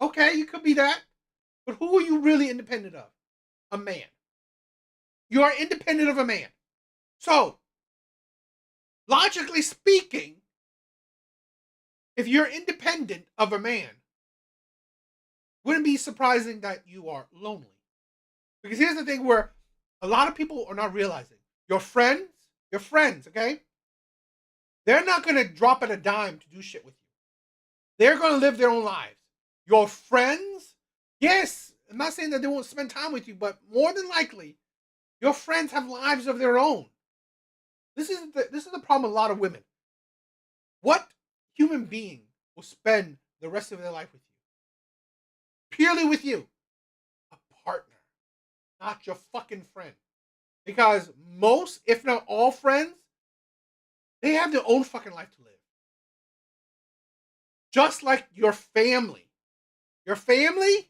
Okay, you could be that. But who are you really independent of? A man. You are independent of a man. So, logically speaking, if you're independent of a man, wouldn't be surprising that you are lonely. Because here's the thing where a lot of people are not realizing your friends, okay? They're not going to drop at a dime to do shit with you. They're going to live their own lives. Your friends, yes, I'm not saying that they won't spend time with you, but more than likely, your friends have lives of their own. This is the problem with a lot of women. What human being will spend the rest of their life with you? Purely with you. A partner, not your fucking friend. Because most, if not all friends, they have their own fucking life to live. Just like your family. Your family,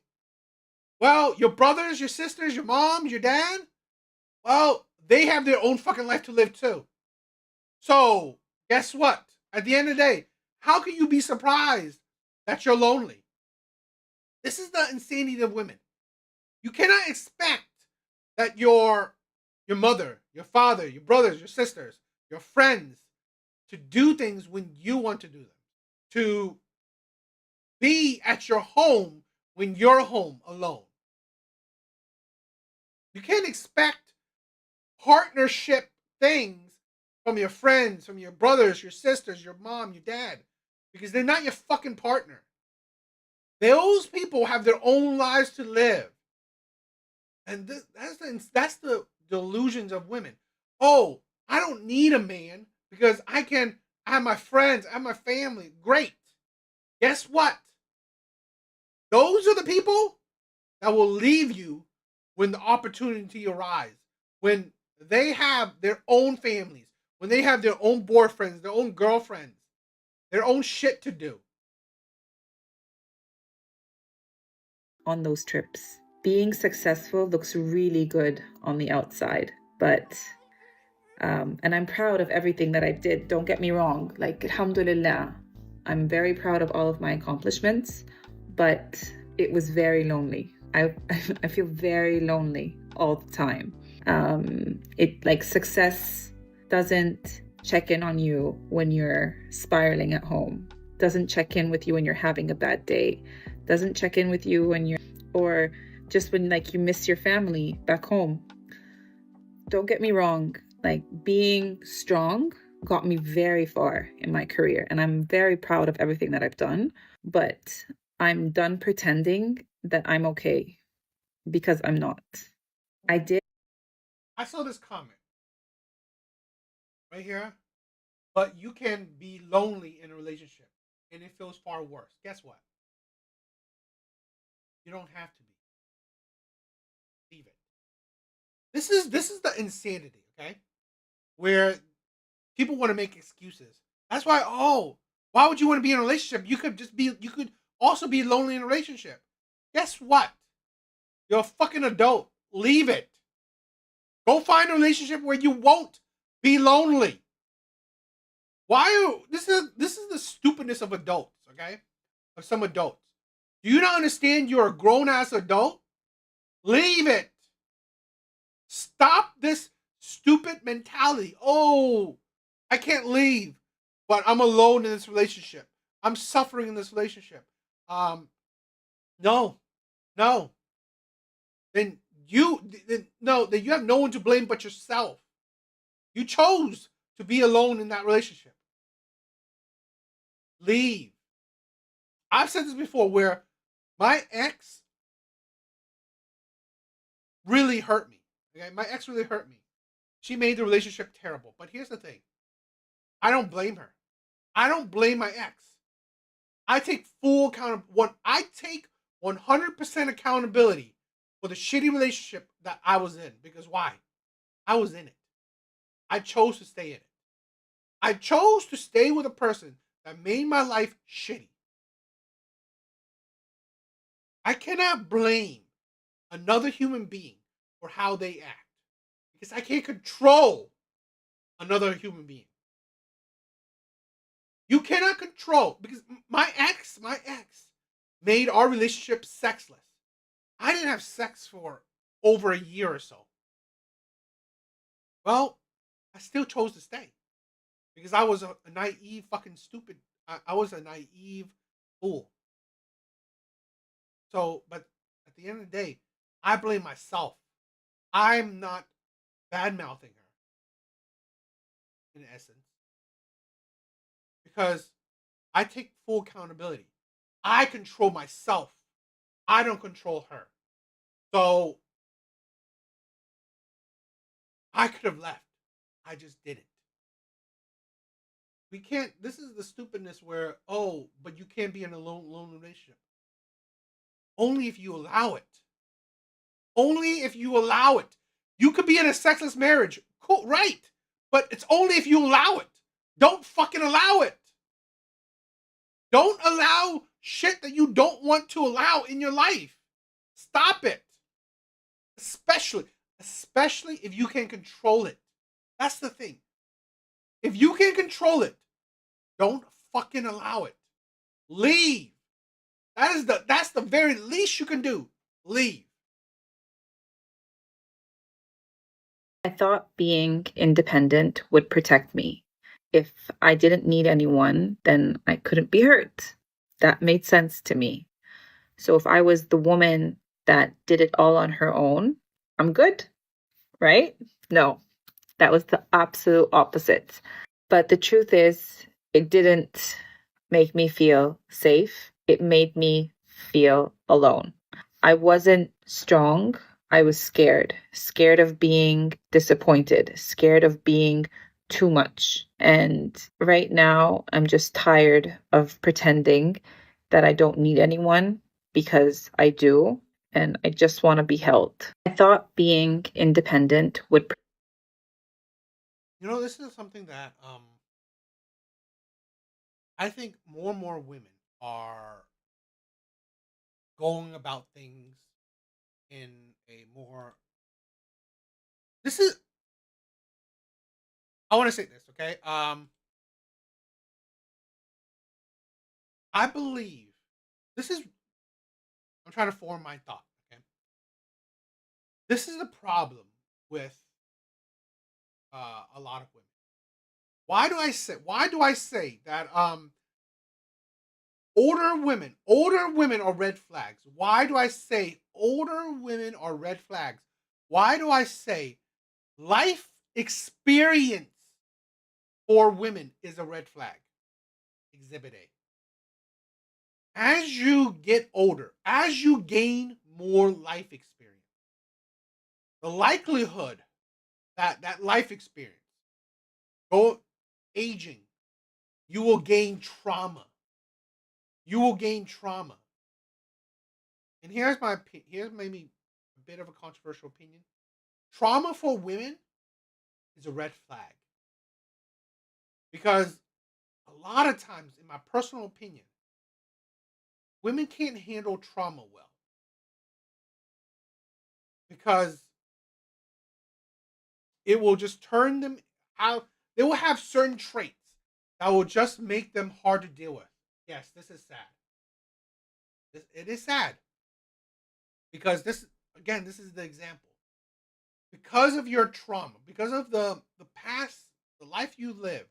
well, your brothers, your sisters, your mom, your dad, well, they have their own fucking life to live too. So, guess what? At the end of the day, how can you be surprised that you're lonely? This is the insanity of women. You cannot expect that your mother, your father, your brothers, your sisters, your friends to do things when you want to do them. To be at your home when you're home alone. You can't expect partnership things from your friends, from your brothers, your sisters, your mom, your dad, because they're not your fucking partner. Those people have their own lives to live. And that's the delusions of women. Oh, I don't need a man because I have my friends, I have my family. Great. Guess what? Those are the people that will leave you when the opportunity arises. When they have their own families, when they have their own boyfriends, their own girlfriends, their own shit to do. On those trips, being successful looks really good on the outside, but and I'm proud of everything that I did. Don't get me wrong. Like, alhamdulillah, I'm very proud of all of my accomplishments, but it was very lonely. I feel very lonely all the time. Success doesn't check in on you when you're spiraling at home, doesn't check in with you when you're having a bad day, doesn't check in with you when or just when you miss your family back home. Don't get me wrong, being strong got me very far in my career, and I'm very proud of everything that I've done, but I'm done pretending that I'm okay, because I'm not. I saw this comment right here, but you can be lonely in a relationship and it feels far worse. Guess what? You don't have to be. Leave it. This is the insanity, okay? Where people want to make excuses. That's why, why would you want to be in a relationship? You could also be lonely in a relationship. Guess what? You're a fucking adult. Leave it. Go find a relationship where you won't be lonely. This is the stupidness of adults, okay? Of some adults. Do you not understand you're a grown-ass adult? Leave it. Stop this stupid mentality. Oh, I can't leave, but I'm alone in this relationship. I'm suffering in this relationship. No. Then you have no one to blame but yourself. You chose to be alone in that relationship. Leave. I've said this before where my ex really hurt me. Okay, my ex really hurt me. She made the relationship terrible. But here's the thing. I don't blame her. I don't blame my ex. I take I take 100% accountability for the shitty relationship that I was in. Because why? I was in it. I chose to stay in it. I chose to stay with a person that made my life shitty. I cannot blame another human being for how they act. Because I can't control another human being. You cannot control, because my ex made our relationship sexless. I didn't have sex for over a year or so. Well, I still chose to stay because I was a naive, fucking stupid I was a naive fool. So, but at the end of the day, I blame myself. I'm not bad mouthing her in essence because I take full accountability. I control myself. I don't control her. So I could have left. I just didn't. We can't. This is the stupidness where, oh, but you can't be in a lone relationship. Only if you allow it. Only if you allow it. You could be in a sexless marriage. Cool, right. But it's only if you allow it. Don't fucking allow it. Don't allow shit that you don't want to allow in your life. Stop it. Especially if you can control it. That's the thing. If you can control it, don't fucking allow it. Leave. That's the very least you can do. Leave. I thought being independent would protect me. If I didn't need anyone, then I couldn't be hurt. That made sense to me. So if I was the woman that did it all on her own, I'm good, right? No, that was the absolute opposite. But the truth is, it didn't make me feel safe. It made me feel alone. I wasn't strong. I was scared. Scared of being disappointed. Scared of being too much. And right now, I'm just tired of pretending that I don't need anyone because I do. And I just want to be held. I thought being independent would. You know, this is something that I think more and more women are going about things in a more. This is. I want to say this, okay? I believe this is. I'm trying to form my thought. Okay, this is the problem with a lot of women. Why do I say? Why do I say that? Older women are red flags. Why do I say older women are red flags? Why do I say life experience for women is a red flag? Exhibit A. As you get older, as you gain more life experience, the likelihood that life experience, go aging, you will gain trauma. You will gain trauma. And here's maybe a bit of a controversial opinion. Trauma for women is a red flag. Because a lot of times, in my personal opinion, women can't handle trauma well. Because it will just turn them out. They will have certain traits that will just make them hard to deal with. Yes, this is sad. It is sad. Because this is the example. Because of your trauma, because of the past, the life you lived,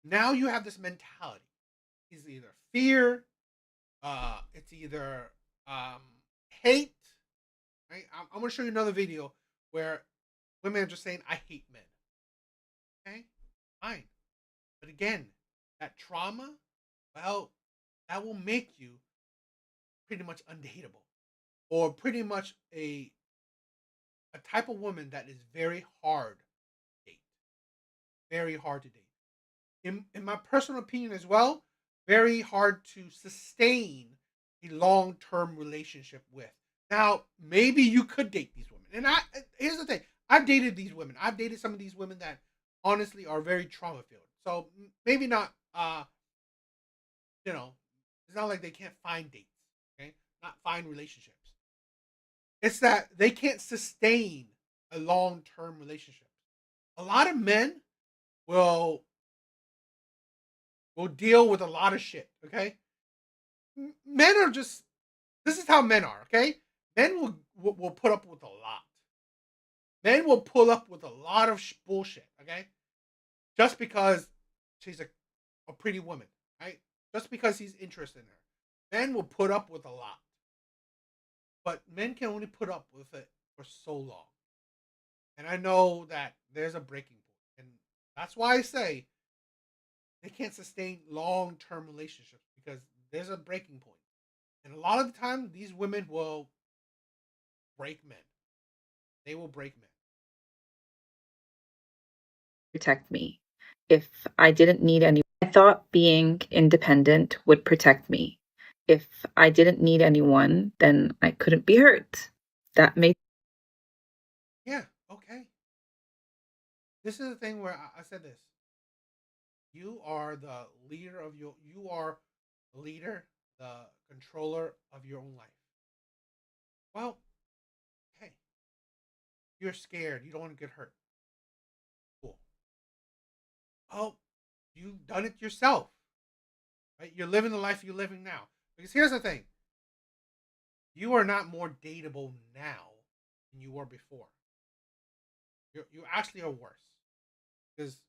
now you have this mentality. It's either fear, it's either hate. Right? I'm going to show you another video where women are just saying, "I hate men." Okay, fine, but again, that trauma, well, that will make you pretty much undateable, or pretty much a type of woman that is very hard to date, very hard to date. In my personal opinion as well, very hard to sustain a long-term relationship with. Now, maybe you could date these women. And here's the thing. I've dated these women. I've dated some of these women that honestly are very trauma filled. So maybe not it's not like they can't find dates, okay? Not find relationships. It's that they can't sustain a long-term relationship. A lot of men will deal with a lot of shit, okay? Men are just this is how men are, okay? Men will put up with a lot. Men will pull up with a lot of bullshit, okay? Just because she's a a pretty woman, right? Just because he's interested in her. Men will put up with a lot, but men can only put up with it for so long. And I know that there's a breaking point, and that's why I say they can't sustain long-term relationships because there's a breaking point. And a lot of the time, these women will break men. They will break men. Protect me. If I didn't need any, I thought being independent would protect me. If I didn't need anyone, then I couldn't be hurt. That made Yeah, okay. This is the thing where I said this. You are the leader of your. You are the leader, the controller of your own life. Well, hey, you're scared. You don't want to get hurt. Cool. Oh, you've done it yourself, right? You're living the life you're living now. Because here's the thing: you are not more dateable now than you were before. You actually are worse because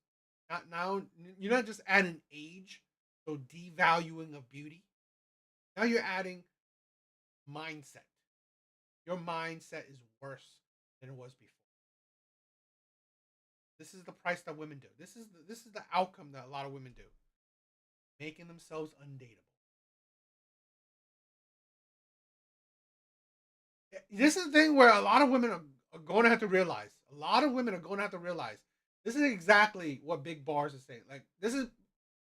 not now. You're not just adding age, so devaluing of beauty. Now you're adding mindset. Your mindset is worse than it was before. This is the price that women do. This is the outcome that a lot of women do, making themselves undateable. This is the thing where a lot of women are going to have to realize. A lot of women are going to have to realize. This is exactly what Big Bars is saying. Like this is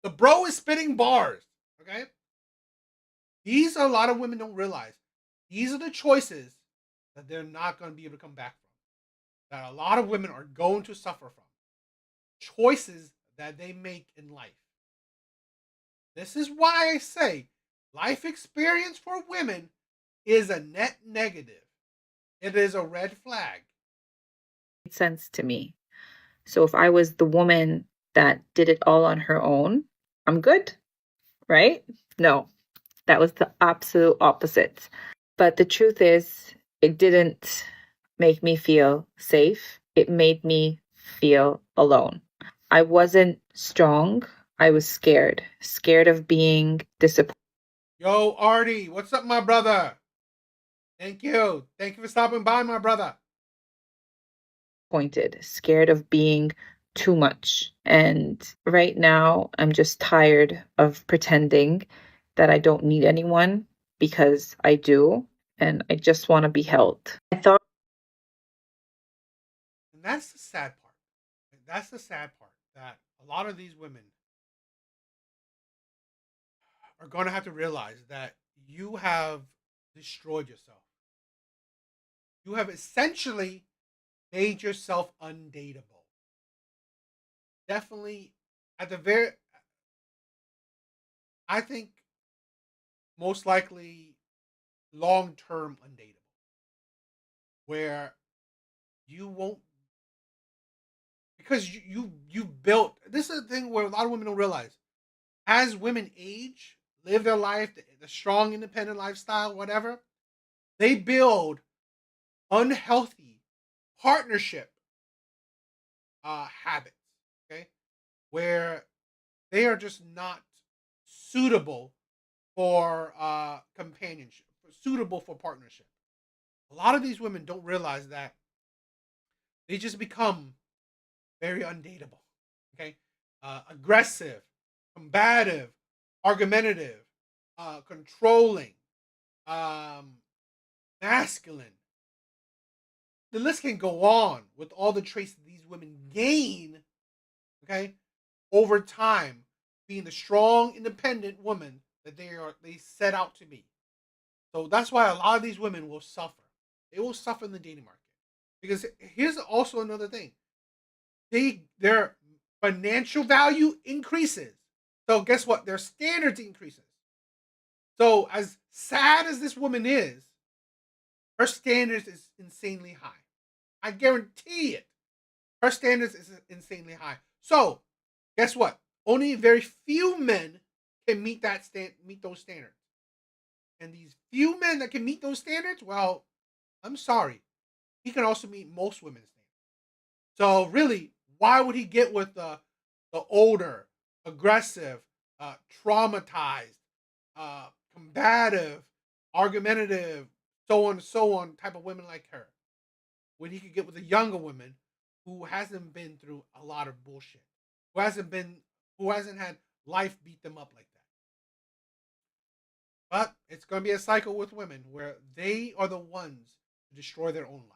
the bro is spitting bars. Okay, these are a lot of women don't realize. These are the choices that they're not going to be able to come back from. That a lot of women are going to suffer from. Choices that they make in life. This is why I say life experience for women is a net negative. It is a red flag. sense to me. So if I was the woman that did it all on her own, I'm good, right? No, that was the absolute opposite. But the truth is, it didn't make me feel safe. It made me feel alone. I wasn't strong. I was scared. Scared of being disappointed. Yo, Artie, what's up, my brother? Thank you. Thank you for stopping by, my brother. Scared of being too much. And right now, I'm just tired of pretending that I don't need anyone because I do. And I just want to be held. I thought. And that's the sad part. That's the sad part that a lot of these women are going to have to realize that you have destroyed yourself. You have essentially made yourself undateable. Definitely, at the very, I think, most likely, long-term undateable, where you won't because you built. This is the thing where a lot of women don't realize. As women age, live their life, the strong, independent lifestyle, whatever, they build unhealthy partnership habits. Okay, where they are just not suitable for companionship, suitable for partnership. A lot of these women don't realize that they just become very undateable. Okay, aggressive, combative, argumentative, controlling, masculine. The list can go on with all the traits that these women gain. Okay, over time, being the strong, independent woman that they set out to be. So that's why a lot of these women will suffer. They will suffer in the dating market because here's also another thing: their financial value increases. So guess what? Their standards increases. So as sad as this woman is, her standards is insanely high. I guarantee it. Her standards is insanely high. So guess what? Only very few men can meet those standards. And these few men that can meet those standards, well, I'm sorry. He can also meet most women's standards. So really, why would he get with the older, aggressive, traumatized, combative, argumentative, so on and so on type of women like her, when he could get with a younger woman who hasn't been through a lot of bullshit, who hasn't had life beat them up like that. But it's going to be a cycle with women where they are the ones to destroy their own life.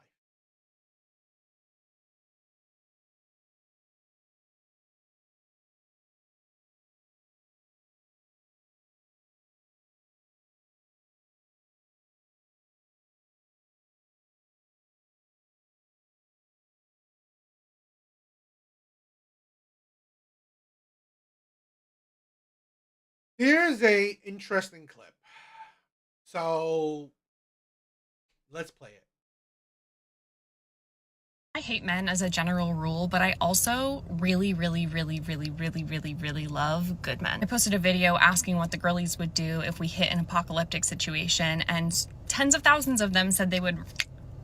Here's a interesting clip. So let's play it. I hate men as a general rule, but I also really love good men. I posted a video asking what the girlies would do if we hit an apocalyptic situation, and tens of thousands of them said they would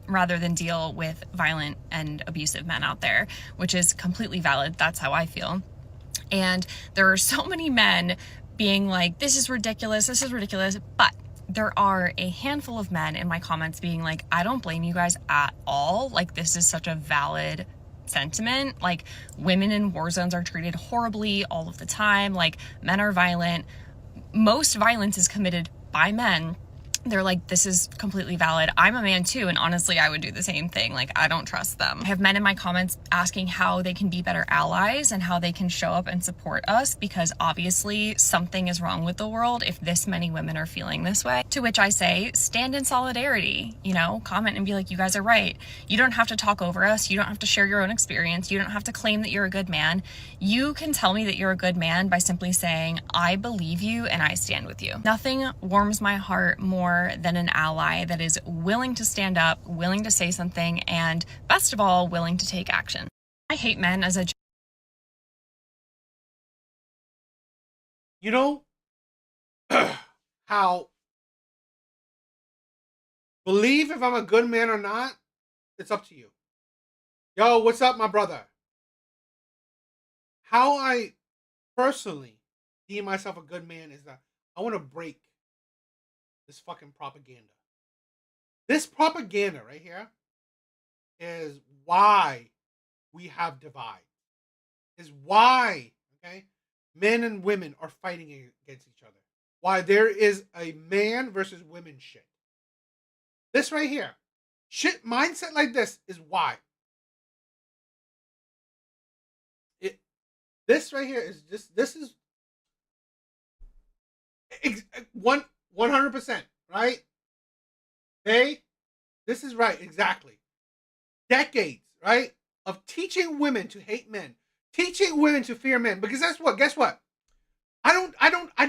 rather than deal with violent and abusive men out there, which is completely valid. That's how I feel. And there are so many men being like, this is ridiculous, but there are a handful of men in my comments being like, I don't blame you guys at all. Like, this is such a valid sentiment. Like, women in war zones are treated horribly all of the time. Like, men are violent. Most violence is committed by men. They're like, this is completely valid. I'm a man too, and honestly, I would do the same thing. Like, I don't trust them. I have men in my comments asking how they can be better allies and how they can show up and support us, because obviously something is wrong with the world if this many women are feeling this way. To which I say, stand in solidarity, you know, comment and be like, you guys are right. You don't have to talk over us. You don't have to share your own experience. You don't have to claim that you're a good man. You can tell me that you're a good man by simply saying, I believe you and I stand with you. Nothing warms my heart more than an ally that is willing to stand up, willing to say something, and best of all, willing to take action. I hate men as a... You know how believe if I'm a good man or not, it's up to you. Yo, what's up, my brother? How I personally deem myself a good man is that I want to break this fucking propaganda. This propaganda right here is why we have divide. Is why, okay, men and women are fighting against each other. Why there is a man versus women shit. This right here, shit mindset like this is why. This right here is just, this is 100%, right? Okay? This is right, exactly. Decades, right? Of teaching women to hate men, teaching women to fear men. Because that's what, guess what? I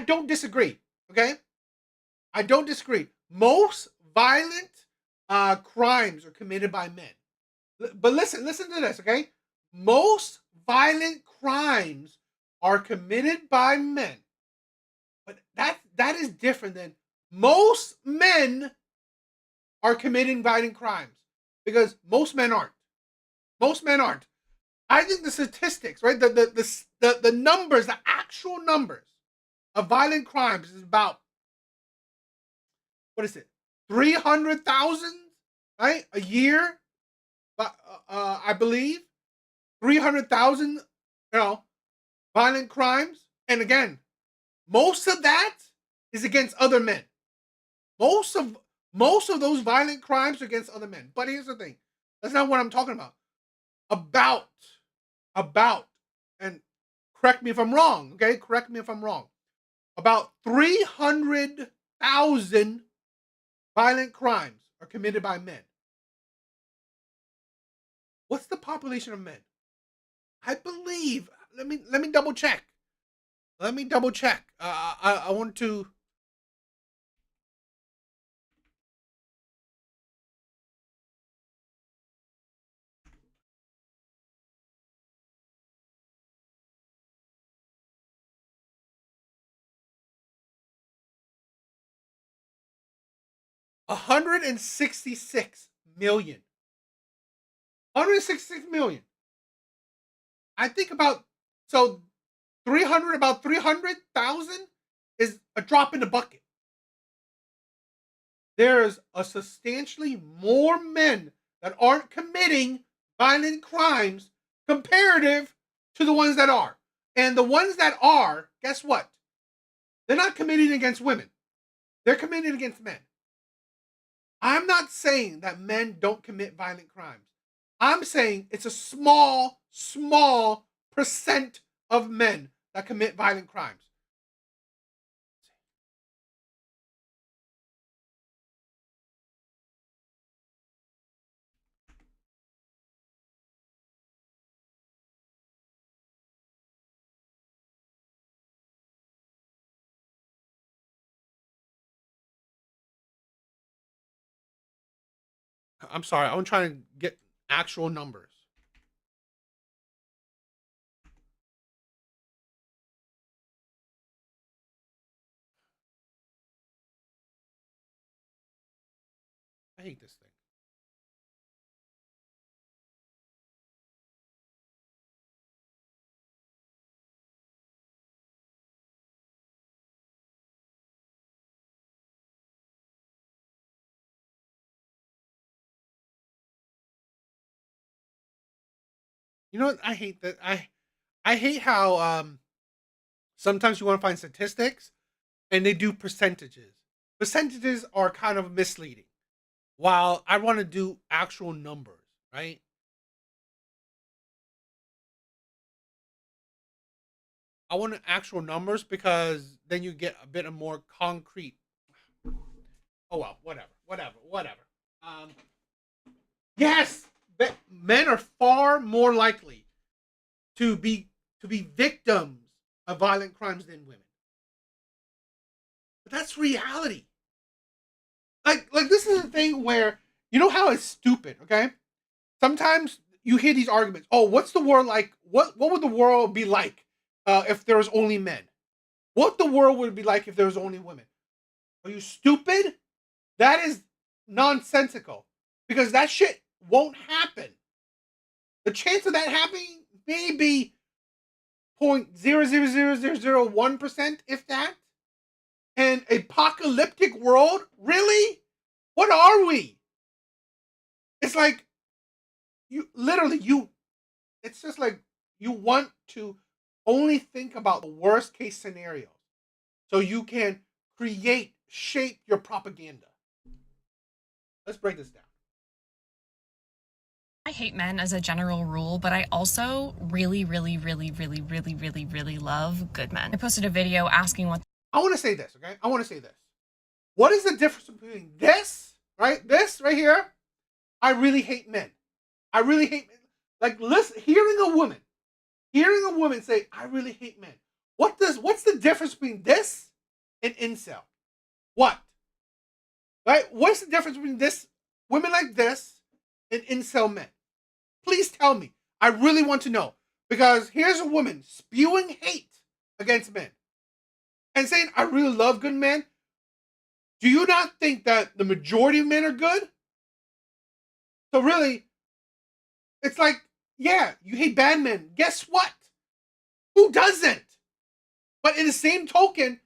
don't disagree. Okay? I don't disagree. Most violent crimes are committed by men. But listen to this, okay? Most violent crimes are committed by men. But that is different than most men are committing violent crimes, because most men aren't. Most men aren't. I think the statistics, right? The numbers, the actual numbers of violent crimes is about, what is it? 300,000, right? A year, I believe. 300,000, violent crimes. And again, most of that is against other men. Most of those violent crimes are against other men. But here's the thing. That's not what I'm talking about. About, and correct me if I'm wrong, okay? Correct me if I'm wrong. About 300,000 violent crimes are committed by men. What's the population of men? I believe, let me double check. Let me double check. I want to. $166 million. 166 million. I think about, so about 300,000 is a drop in the bucket. There's a substantially more men that aren't committing violent crimes comparative to the ones that are. And the ones that are, guess what? They're not committing against women. They're committing against men. I'm not saying that men don't commit violent crimes. I'm saying it's a small percent of men that commit violent crimes. I'm sorry, I'm trying to get actual numbers. I hate this thing. You know what? I hate that. I hate how sometimes you want to find statistics and they do percentages. Percentages are kind of misleading. While I want to do actual numbers, right? I want actual numbers because then you get a bit of more concrete. Oh well, whatever. Yes, men are far more likely to be victims of violent crimes than women. But that's reality. Like this is a thing where you know how it's stupid, okay? Sometimes you hear these arguments. Oh, what's the world like? What would the world be like if there was only men? What the world would be like if there was only women? Are you stupid? That is nonsensical because that shit won't happen. The chance of that happening may be 0.00001%, if that. An apocalyptic world? Really? What are we? It's like it's just like you want to only think about the worst case scenario so you can shape your propaganda. Let's break this down. I hate men as a general rule, but I also really love good men. I posted a video asking what... I want to say this, okay? I want to say this. What is the difference between this, right? This right here? I really hate men. I really hate men. Like, listen, hearing a woman say, I really hate men. What's the difference between this and incel? What? Right? What's the difference between this, women like this, and incel men? Please tell me. I really want to know. Because here's a woman spewing hate against men and saying, I really love good men. Do you not think that the majority of men are good? So really, it's like, yeah, you hate bad men. Guess what? Who doesn't? But in the same token,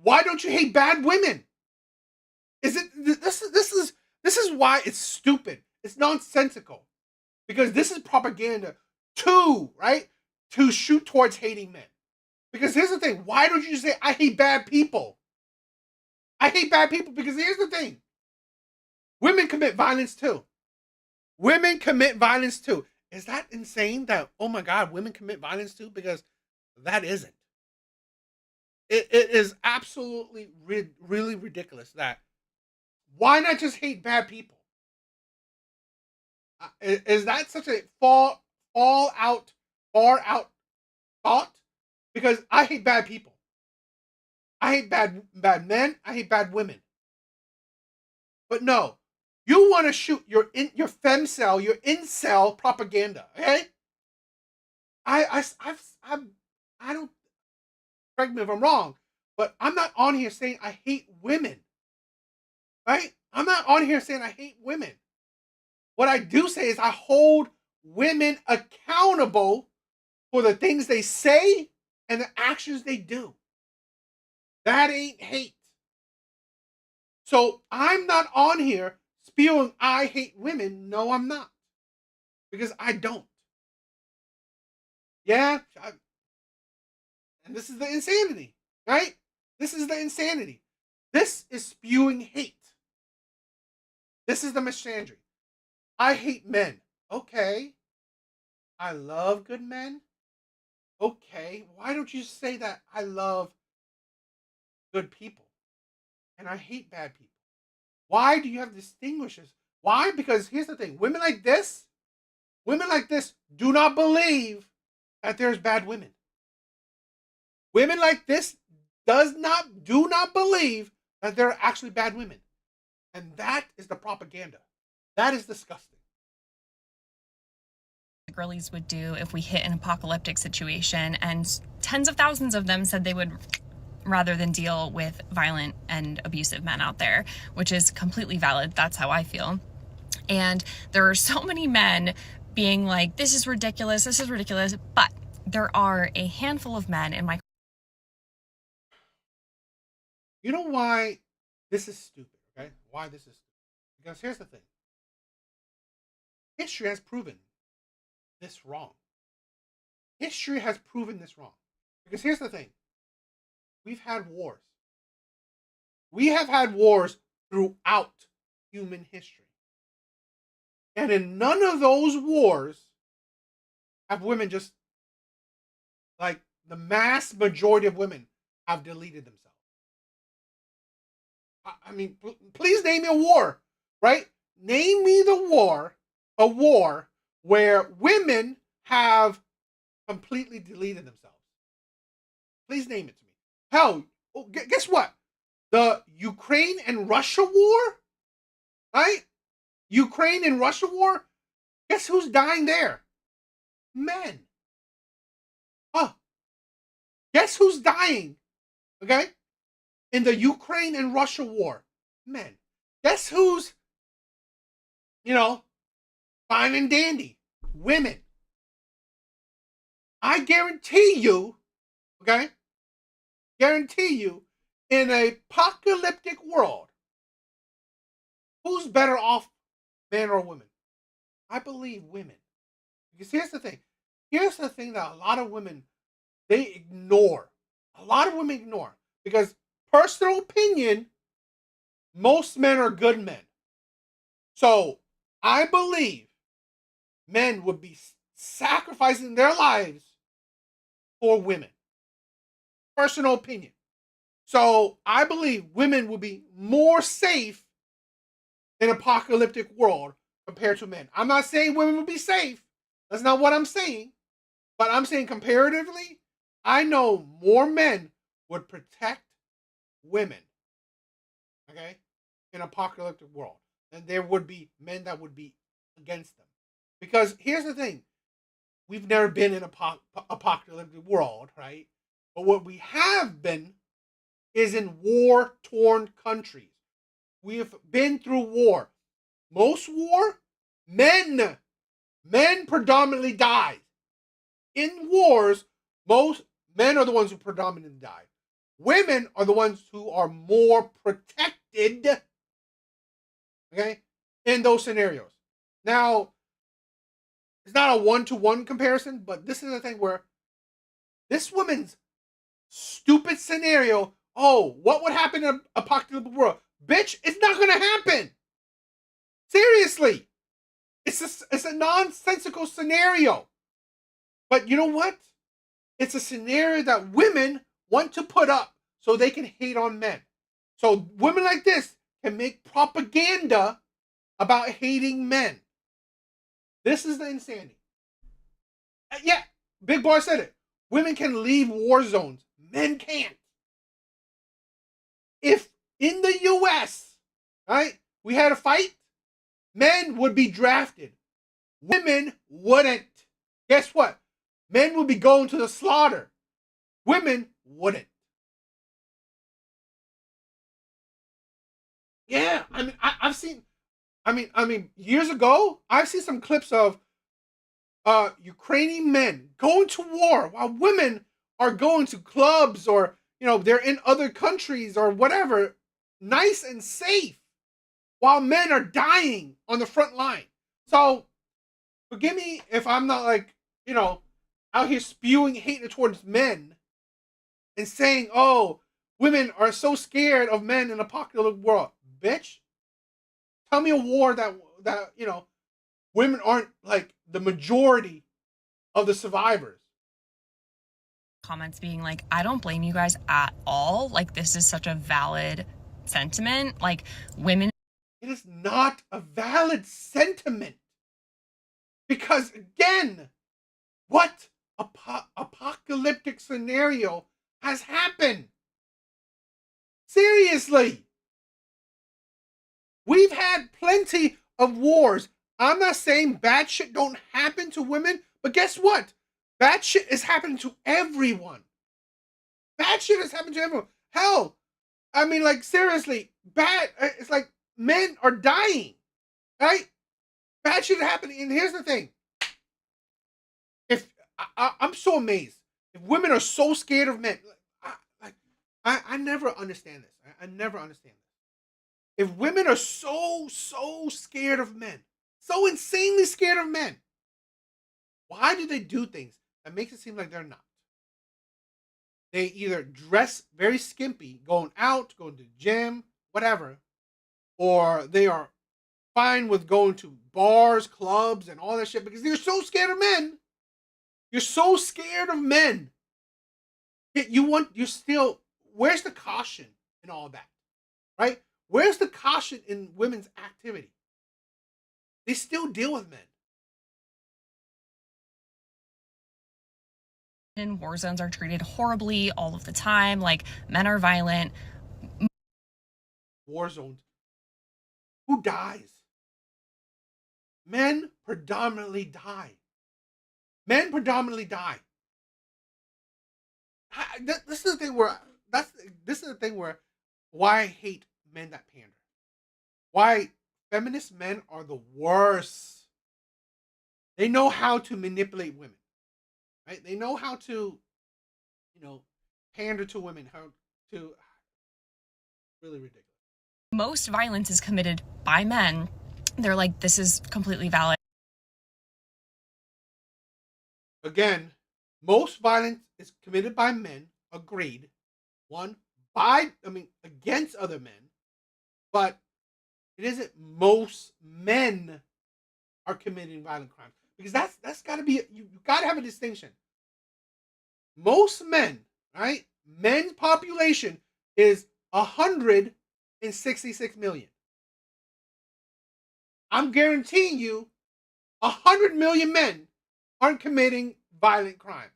why don't you hate bad women? This is why it's stupid. It's nonsensical. Because this is propaganda to shoot towards hating men. Because here's the thing, why don't you say I hate bad people? I hate bad people because here's the thing. Women commit violence too. Women commit violence too. Is that insane that, oh my God, women commit violence too? Because that isn't. It is absolutely really ridiculous that why not just hate bad people? Is that such a far out thought? Because I hate bad people. I hate bad men. I hate bad women. But no, you want to shoot your femcel, your incel propaganda. Okay? I don't, correct me if I'm wrong, but I'm not on here saying I hate women. Right? I'm not on here saying I hate women. What I do say is I hold women accountable for the things they say and the actions they do. That ain't hate. So I'm not on here spewing I hate women. No, I'm not. Because I don't. Yeah. And this is the insanity, right? This is the insanity. This is spewing hate. This is the misandry. I hate men. Okay. I love good men. Okay. Why don't you say that I love good people and I hate bad people? Why do you have distinguishes? Why? Because here's the thing. Women like this do not believe that there's bad women. Women like this do not believe that there are actually bad women. And that is the propaganda. That is disgusting. The girlies would do if we hit an apocalyptic situation, and tens of thousands of them said they would rather than deal with violent and abusive men out there, which is completely valid. That's how I feel. And there are so many men being like, this is ridiculous, but there are a handful of men in my... You know why this is stupid, okay? Why this is stupid? Because here's the thing. History has proven this wrong. History has proven this wrong. Because here's the thing. We've had wars. We have had wars throughout human history. And in none of those wars have women just, like, the mass majority of women have deleted themselves. I mean, please name me a war, right? Name me a war where women have completely deleted themselves. Please name it to me. Hell, guess what? The Ukraine and Russia war, right? Ukraine and Russia war. Guess who's dying there? Men. Huh. Guess who's dying? Okay? In the Ukraine and Russia war. Men. Guess who's, fine and dandy? Women. I guarantee you, okay? Guarantee you, in a apocalyptic world, who's better off, men or women? I believe women. Because here's the thing. Here's the thing that a lot of women, they ignore. A lot of women ignore. Because personal opinion, most men are good men. So I believe men would be sacrificing their lives for women. Personal opinion. So I believe women will be more safe in an apocalyptic world compared to men. I'm not saying women will be safe. That's not what I'm saying. But I'm saying comparatively, I know more men would protect women, okay, in an apocalyptic world than there would be men that would be against them. Because here's the thing. We've never been in an apocalyptic world, right? But what we have been is in war-torn countries. We have been through war. Most war, men predominantly die. In wars, most men are the ones who predominantly die. Women are the ones who are more protected, okay, in those scenarios. Now, it's not a one-to-one comparison, but this is the thing where this woman's stupid scenario, what would happen in an apocalyptic world? Bitch, it's not going to happen. Seriously. It's a nonsensical scenario. But you know what? It's a scenario that women want to put up so they can hate on men. So women like this can make propaganda about hating men. This is the insanity. Yeah, Big Boy said it. Women can leave war zones. Men can't. If in the US, right, we had a fight, men would be drafted. Women wouldn't. Guess what? Men would be going to the slaughter. Women wouldn't. Yeah, I've seen, years ago, I've seen some clips of Ukrainian men going to war while women are going to clubs, or they're in other countries or whatever, nice and safe, while men are dying on the front line. So forgive me if I'm not like, out here spewing hate towards men and saying, oh, women are so scared of men in an apocalyptic world. Bitch, tell me a war that women aren't like the majority of the survivors. Comments being like, I don't blame you guys at all. Like, this is such a valid sentiment. Like, women. It is not a valid sentiment. Because again, what apocalyptic scenario has happened? Seriously. We've had plenty of wars. I'm not saying bad shit don't happen to women, but guess what? Bad shit is happening to everyone. Bad shit is happening to everyone. Hell, I mean, like, seriously, it's like men are dying, right? Bad shit is happening. And here's the thing. I'm so amazed. If women are so scared of men, I never understand this. I never understand this. If women are so scared of men, so insanely scared of men, why do they do things that makes it seem like they're not? They either dress very skimpy, going out, going to the gym, whatever, or they are fine with going to bars, clubs, and all that shit because they're so scared of men. You're so scared of men. Yet where's the caution in all that? Right? Where's the caution in women's activity? They still deal with men. In war zones are treated horribly all of the time. Like, men are violent. War zones. Who dies? Men predominantly die. Men predominantly die. This is the thing where why I hate men that pander. Why feminist men are the worst. They know how to manipulate women. Right? They know how to, pander to women, how to really ridiculous. Most violence is committed by men. They're like, this is completely valid. Again, most violence is committed by men, agreed. Against other men, but it isn't most men are committing violent crimes. Because that's gotta be, you gotta have a distinction. Most men, right? Men's population is 166 million. I'm guaranteeing you 100 million men aren't committing violent crimes.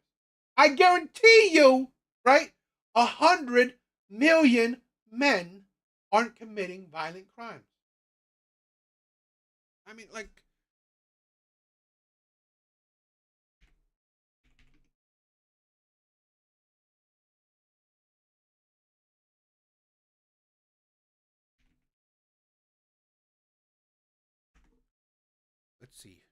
I guarantee you, right? 100 million men aren't committing violent crimes. I mean, like, let's see.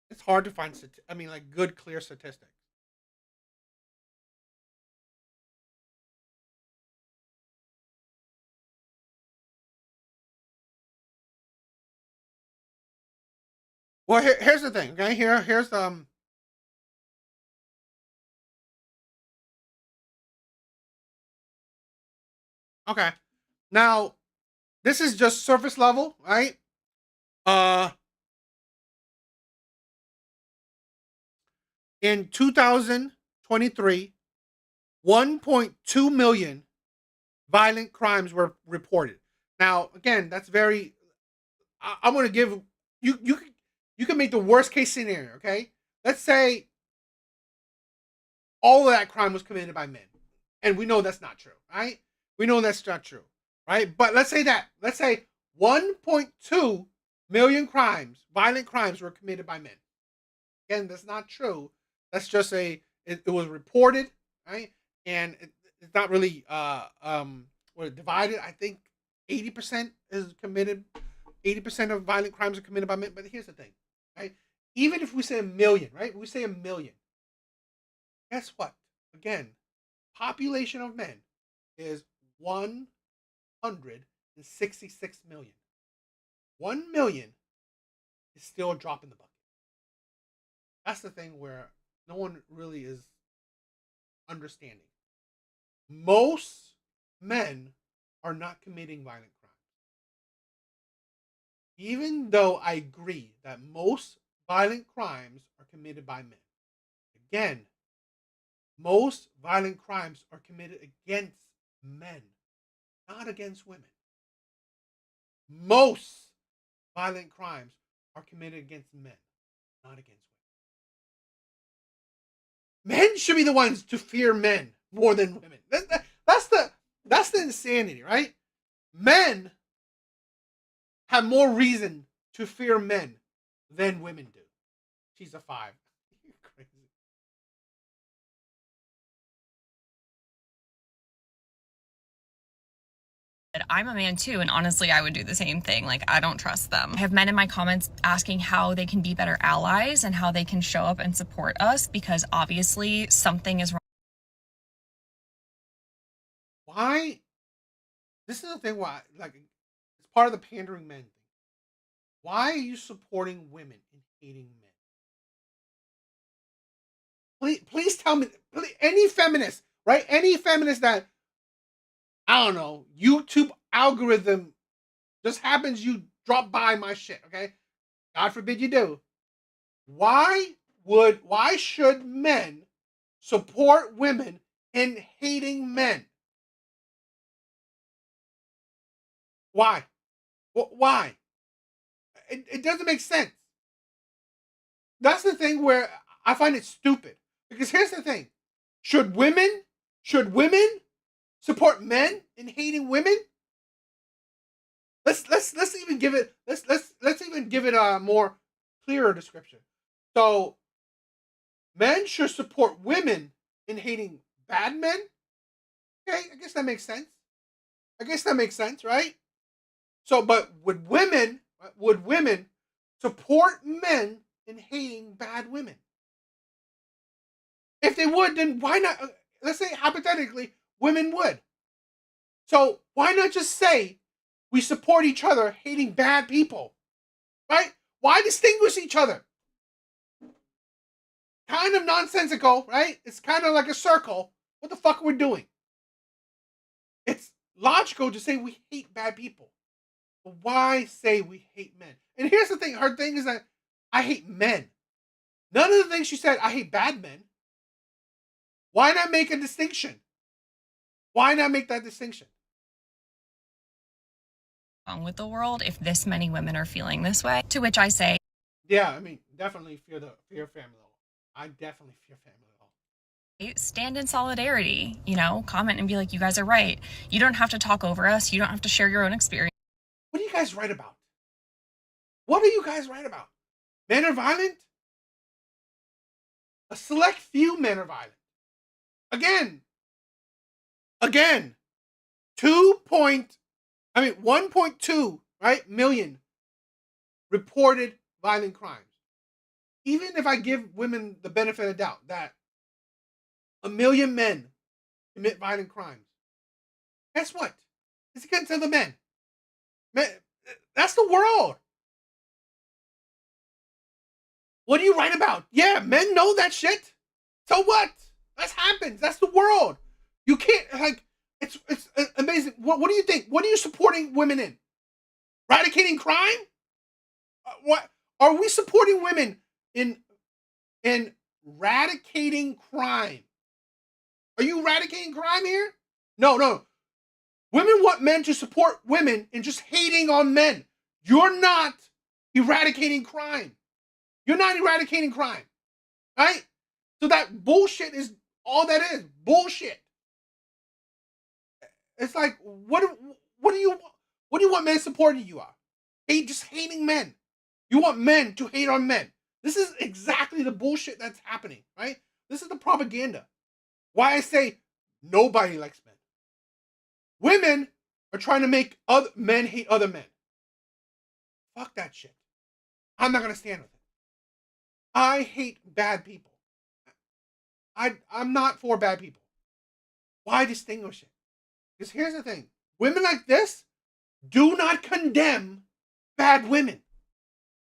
It's hard to find, good, clear statistics. Well, here's the thing, okay? Here's okay. Now, this is just surface level, right? In 2023, 1.2 million violent crimes were reported. Now, again, that's very. I'm going to give you. You can make the worst case scenario. Okay, let's say all of that crime was committed by men, and we know that's not true, right? We know that's not true, right? But let's say 1.2 million violent crimes, were committed by men. Again, that's not true. That's just it was reported, right? And it's not really divided. I think 80% is committed. 80% of violent crimes are committed by men. But here's the thing, right? Even if we say a million, right? We say a million. Guess what? Again, population of men is 166 million. 1 million is still a drop in the bucket. That's the thing where no one really is understanding. Most men are not committing violent crimes. Even though I agree that most violent crimes are committed by men. Again, most violent crimes are committed against men, not against women. Most violent crimes are committed against men, not against women. Men should be the ones to fear men more than women. That's the insanity, right? Men have more reason to fear men than women do. She's a 5. Crazy. I'm a man too, and honestly, I would do the same thing. Like, I don't trust them. I have men in my comments asking how they can be better allies and how they can show up and support us, because obviously something is wrong. Why? This is the thing why, like, it's part of the pandering men thing. Why are you supporting women and hating men? Please tell me, any feminist, right? Any feminist that, I don't know, YouTube algorithm just happens you drop by my shit, okay? God forbid you do. Why should men support women in hating men? Why? Why? It doesn't make sense. That's the thing where I find it stupid. Because here's the thing. Should women support men in hating women? Let's even give it let's even give it a more clearer description. So men should support women in hating bad men? Okay, I guess that makes sense, right? So but would women support men in hating bad women? If they would, then why not? Let's say hypothetically, women would. So why not just say we support each other hating bad people? Right? Why distinguish each other? Kind of nonsensical, right? It's kind of like a circle. What the fuck are we doing? It's logical to say we hate bad people. But why say we hate men? And here's the thing. Her thing is that I hate men. None of the things she said, I hate bad men. Why not make a distinction? Why not make that distinction? Wrong with the world if this many women are feeling this way. To which I say, yeah, I mean, definitely fear family law. I definitely fear family law. Stand in solidarity, comment and be like, you guys are right. You don't have to talk over us. You don't have to share your own experience. What are you guys right about? What are you guys right about? Men are violent? A select few men are violent. Again, 1.2, right, million reported violent crimes. Even if I give women the benefit of the doubt that 1 million men commit violent crimes, guess what? It's against other men. That's the world. What are you right about? Yeah, men know that shit. So what? That happens. That's the world. You can't, like, it's amazing. What do you think? What are you supporting women in? Eradicating crime? What are we supporting women in eradicating crime? Are you eradicating crime here? No. Women want men to support women in just hating on men. You're not eradicating crime. You're not eradicating crime. Right? So that bullshit is all that is. Bullshit. It's like, what do you want men supporting you on? Just hating men. You want men to hate on men. This is exactly the bullshit that's happening, right? This is the propaganda. Why I say nobody likes men. Women are trying to make other men hate other men. Fuck that shit. I'm not gonna stand with it. I hate bad people. I'm not for bad people. Why distinguish it? Because here's the thing. Women like this do not condemn bad women.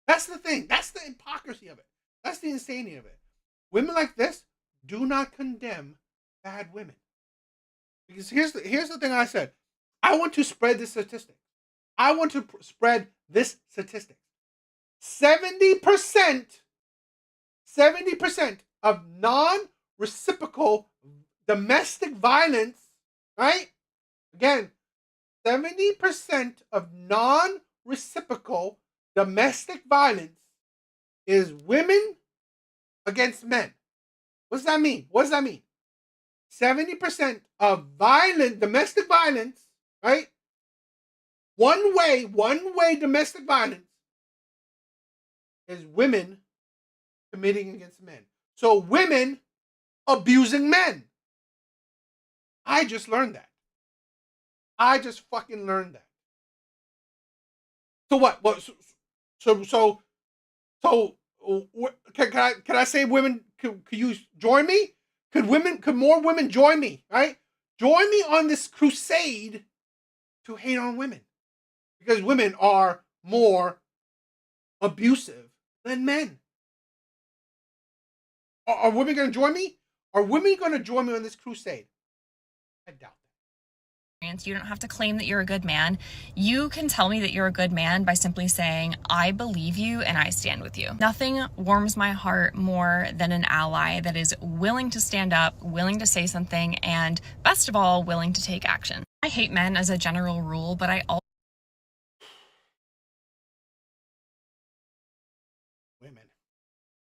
That's the thing. That's the hypocrisy of it. That's the insanity of it. Women like this do not condemn bad women. Because here's the thing I said. I want to spread this statistic. I want to spread this statistic. 70% of non-reciprocal domestic violence, right? Again, 70% of non-reciprocal domestic violence is women against men. What does that mean? 70% of domestic violence, right? One way domestic violence is women committing against men. So women abusing men. I just learned that. I just fucking learned that. So what? Can I say women? Could you join me? Could more women join me? Right? Join me on this crusade to hate on women, because women are more abusive than men. Are women going to join me? Are women going to join me on this crusade? I doubt that. You don't have to claim that you're a good man. You can tell me that you're a good man by simply saying, I believe you and I stand with you. Nothing warms my heart more than an ally that is willing to stand up, willing to say something, and best of all, willing to take action. I hate men as a general rule, but I also Women.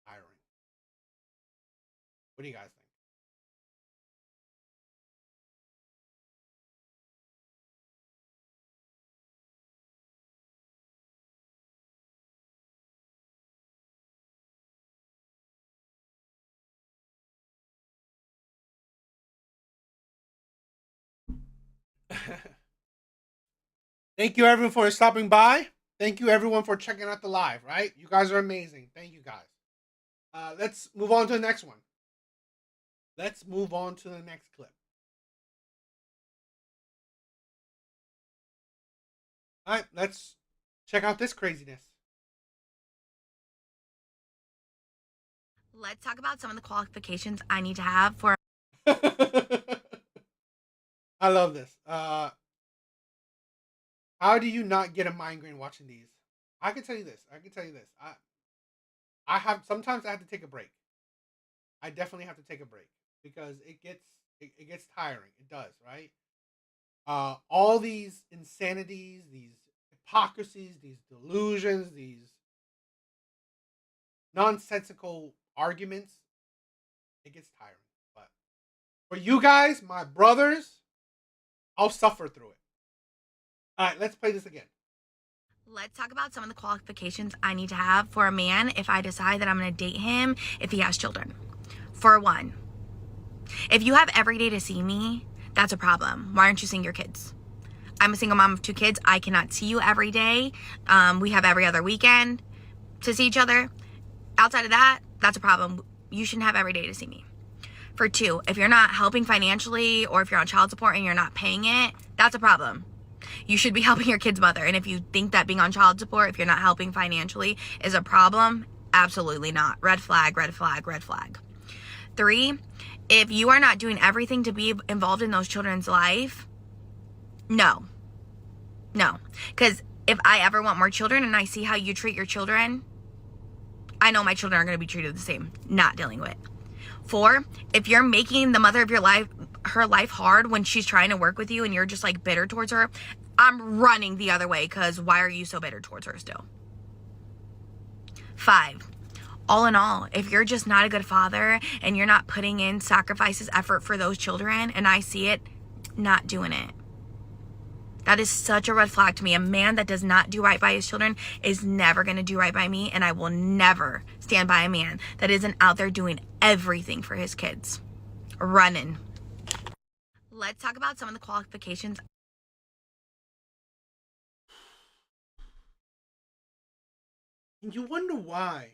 Hiring. What do you guys think? Thank you everyone for stopping by. Thank you everyone for checking out the live, right? You guys are amazing. Thank you guys. Let's move on to the next one. Let's move on to the next clip. All right, let's check out this craziness. Let's talk about some of the qualifications I need to have for I love this. How do you not get a migraine watching these? I can tell you this. Sometimes I have to take a break. I definitely have to take a break because it gets tiring. It does, right? All these insanities, these hypocrisies, these delusions, these nonsensical arguments, it gets tiring. But for you guys, my brothers, I'll suffer through it. All right, let's play this again. Let's talk about some of the qualifications I need to have for a man if I decide that I'm going to date him if he has children. For one, if you have every day to see me, that's a problem. Why aren't you seeing your kids? I'm a single mom of 2 kids. I cannot see you every day. We have every other weekend to see each other. Outside of that, that's a problem. You shouldn't have every day to see me. For 2, if you're not helping financially or if you're on child support and you're not paying it, that's a problem. You should be helping your kid's mother. And if you think that being on child support, if you're not helping financially, is a problem, absolutely not. Red flag, red flag, red flag. 3, if you are not doing everything to be involved in those children's life, no. Because if I ever want more children and I see how you treat your children, I know my children are going to be treated the same. Not dealing with it. 4, if you're making the mother of your life, her life hard when she's trying to work with you and you're just like bitter towards her, I'm running the other way because why are you so bitter towards her still? 5, all in all, if you're just not a good father and you're not putting in sacrifices, effort for those children, and I see it, not doing it. That is such a red flag to me. A man that does not do right by his children is never going to do right by me, and I will never stand by a man that isn't out there doing everything for his kids. Running. Let's talk about some of the qualifications. And you wonder why.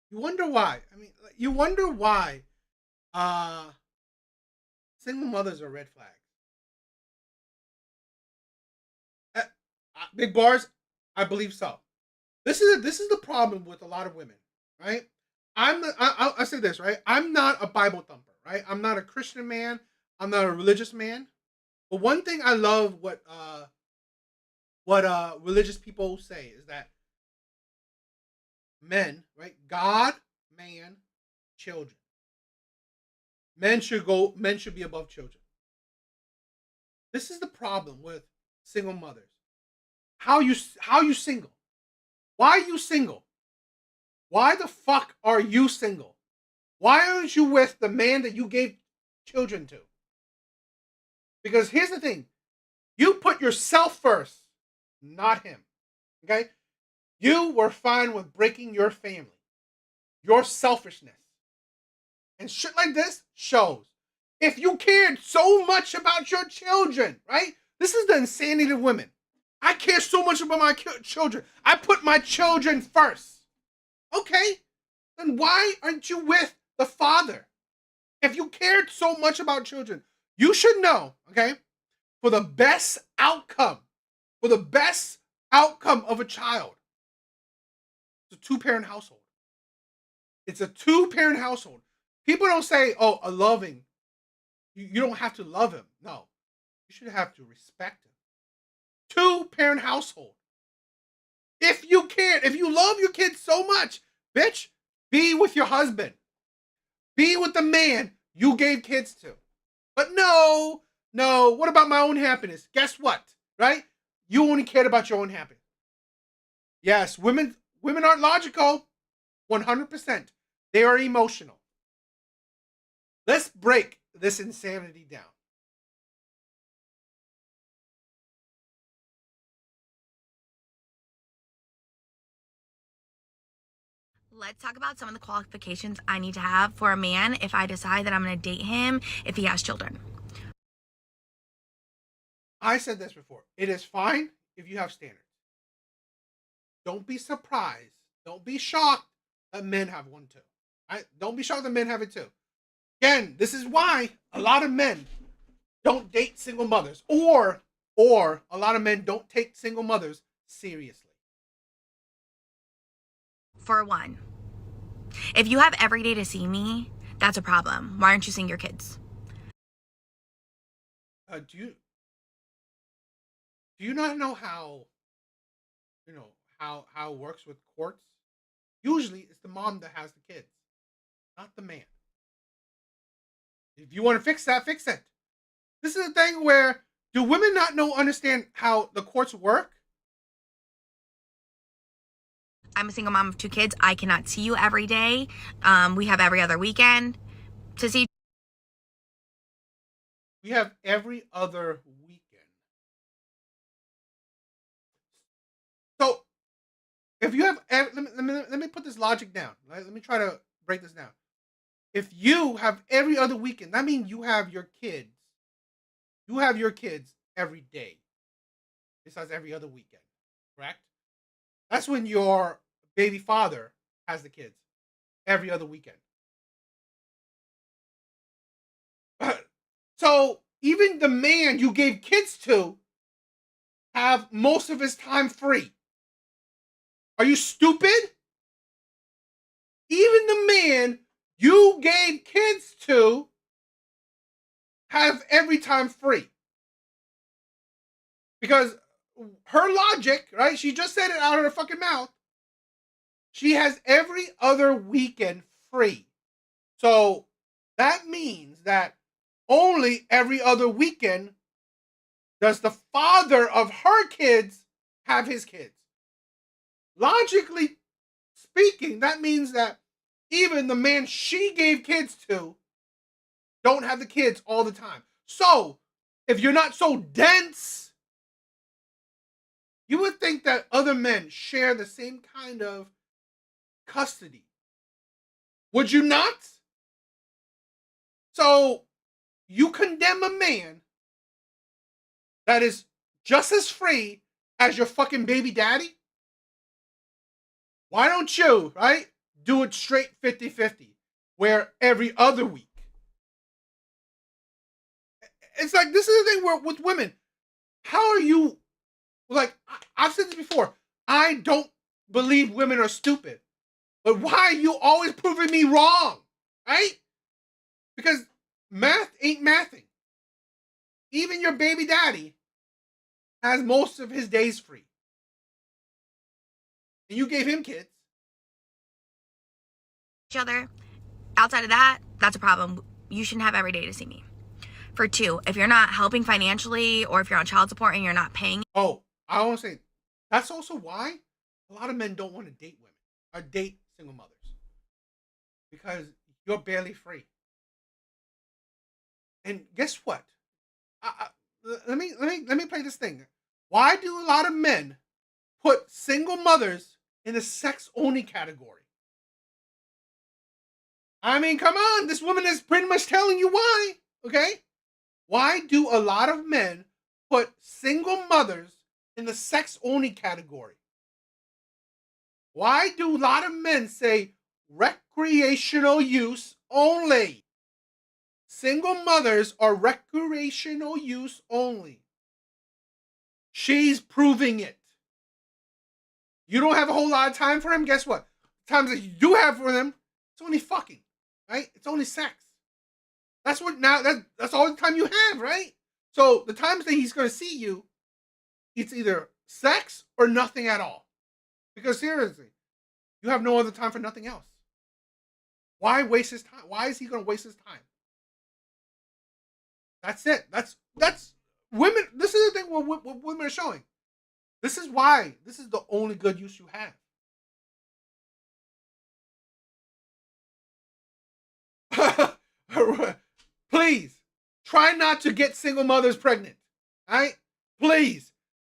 You wonder why. I mean, you wonder why single mothers are red flags. Big bars, I believe so. This is the problem with a lot of women, right? I say this, right? I'm not a Bible thumper, right? I'm not a Christian man. I'm not a religious man. But one thing I love what religious people say is that men, right? God, man, children. Men should be above children. This is the problem with single mothers. How you single? Why are you single? Why the fuck are you single? Why aren't you with the man that you gave children to? Because here's the thing. You put yourself first, not him. Okay? You were fine with breaking your family. Your selfishness. And shit like this shows. If you cared so much about your children, right? This is the insanity of women. I care so much about my children. I put my children first. Okay, then why aren't you with the father? If you cared so much about children, you should know, okay, for the best outcome of a child, it's a two-parent household. It's a two-parent household. People don't say, oh, a loving. You don't have to love him. No, you should have to respect him. Two-parent household. If you cared, if you love your kids so much, bitch, be with your husband. Be with the man you gave kids to. But no, what about my own happiness? Guess what, right? You only cared about your own happiness. Yes, women aren't logical, 100%. They are emotional. Let's break this insanity down. Let's talk about some of the qualifications I need to have for a man if I decide that I'm going to date him if he has children. I said this before. It is fine if you have standards. Don't be surprised. Don't be shocked that men have one too. Right? Don't be shocked that men have it too. Again, this is why a lot of men don't date single mothers, or a lot of men don't take single mothers seriously. For one, if you have every day to see me, that's a problem. Why aren't you seeing your kids? Do you not know how how it works with courts? Usually it's the mom that has the kids, not the man. If you want to fix that, fix it. This is a thing where, do women not understand how the courts work? I'm a single mom of 2 kids. I cannot see you every day. We have every other weekend to see. We have every other weekend. So, if you have, let me put this logic down. Right? Let me try to break this down. If you have every other weekend, that means you have your kids. You have your kids every day, besides every other weekend, correct? That's when your baby father has the kids every other weekend. So even the man you gave kids to have most of his time free. Are you stupid? Even the man you gave kids to have every time free. Because her logic, right? She just said it out of her fucking mouth. She has every other weekend free. So that means that only every other weekend does the father of her kids have his kids. Logically speaking, that means that even the man she gave kids to don't have the kids all the time. So, if you're not so dense You would think that other men share the same kind of custody. Would you not? So you condemn a man that is just as free as your fucking baby daddy? Why don't you, right, do it straight 50-50, where every other week? It's like, this is the thing where with women. How are you, like, I've said this before, I don't believe women are stupid. But why are you always proving me wrong? Right? Because math ain't mathing. Even your baby daddy has most of his days free. And you gave him kids. Each other. Outside of that, that's a problem. You shouldn't have every day to see me. For 2, if you're not helping financially or if you're on child support and you're not paying. Oh, I want to say, that's also why a lot of men don't want to date women or date single mothers. Because you're barely free. And guess what? Let me play this thing. Why do a lot of men put single mothers in the sex only category? I mean, come on, this woman is pretty much telling you why, okay? Why do a lot of men put single mothers in the sex only category? Why do a lot of men say recreational use only? Single mothers are recreational use only. She's proving it. You don't have a whole lot of time for him? Guess what? The times that you do have for them, it's only fucking, right? It's only sex. That's what now, that's all the time you have, right? So the times that he's going to see you, it's either sex or nothing at all. Because seriously, you have no other time for nothing else. Why waste his time? Why is he going to waste his time? That's it. That's women. This is the thing what women are showing. This is why. This is the only good use you have. Please try not to get single mothers pregnant. All right? Please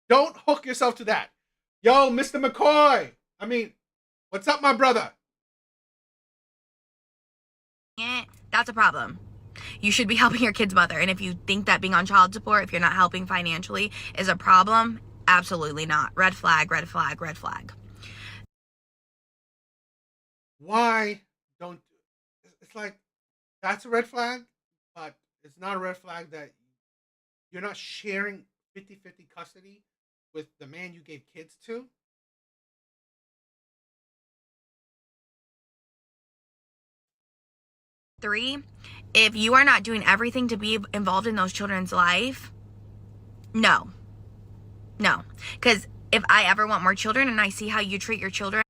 don't hook yourself to that. Yo, Mr. McCoy. I mean, what's up, my brother? That's a problem. You should be helping your kid's mother. And if you think that being on child support, if you're not helping financially, is a problem, absolutely not. Red flag, red flag, red flag. Why don't... It's like, that's a red flag, but it's not a red flag that you're not sharing 50-50 custody with the man you gave kids to. Three, if you are not doing everything to be involved in those children's life, no. Because if I ever want more children and I see how you treat your children.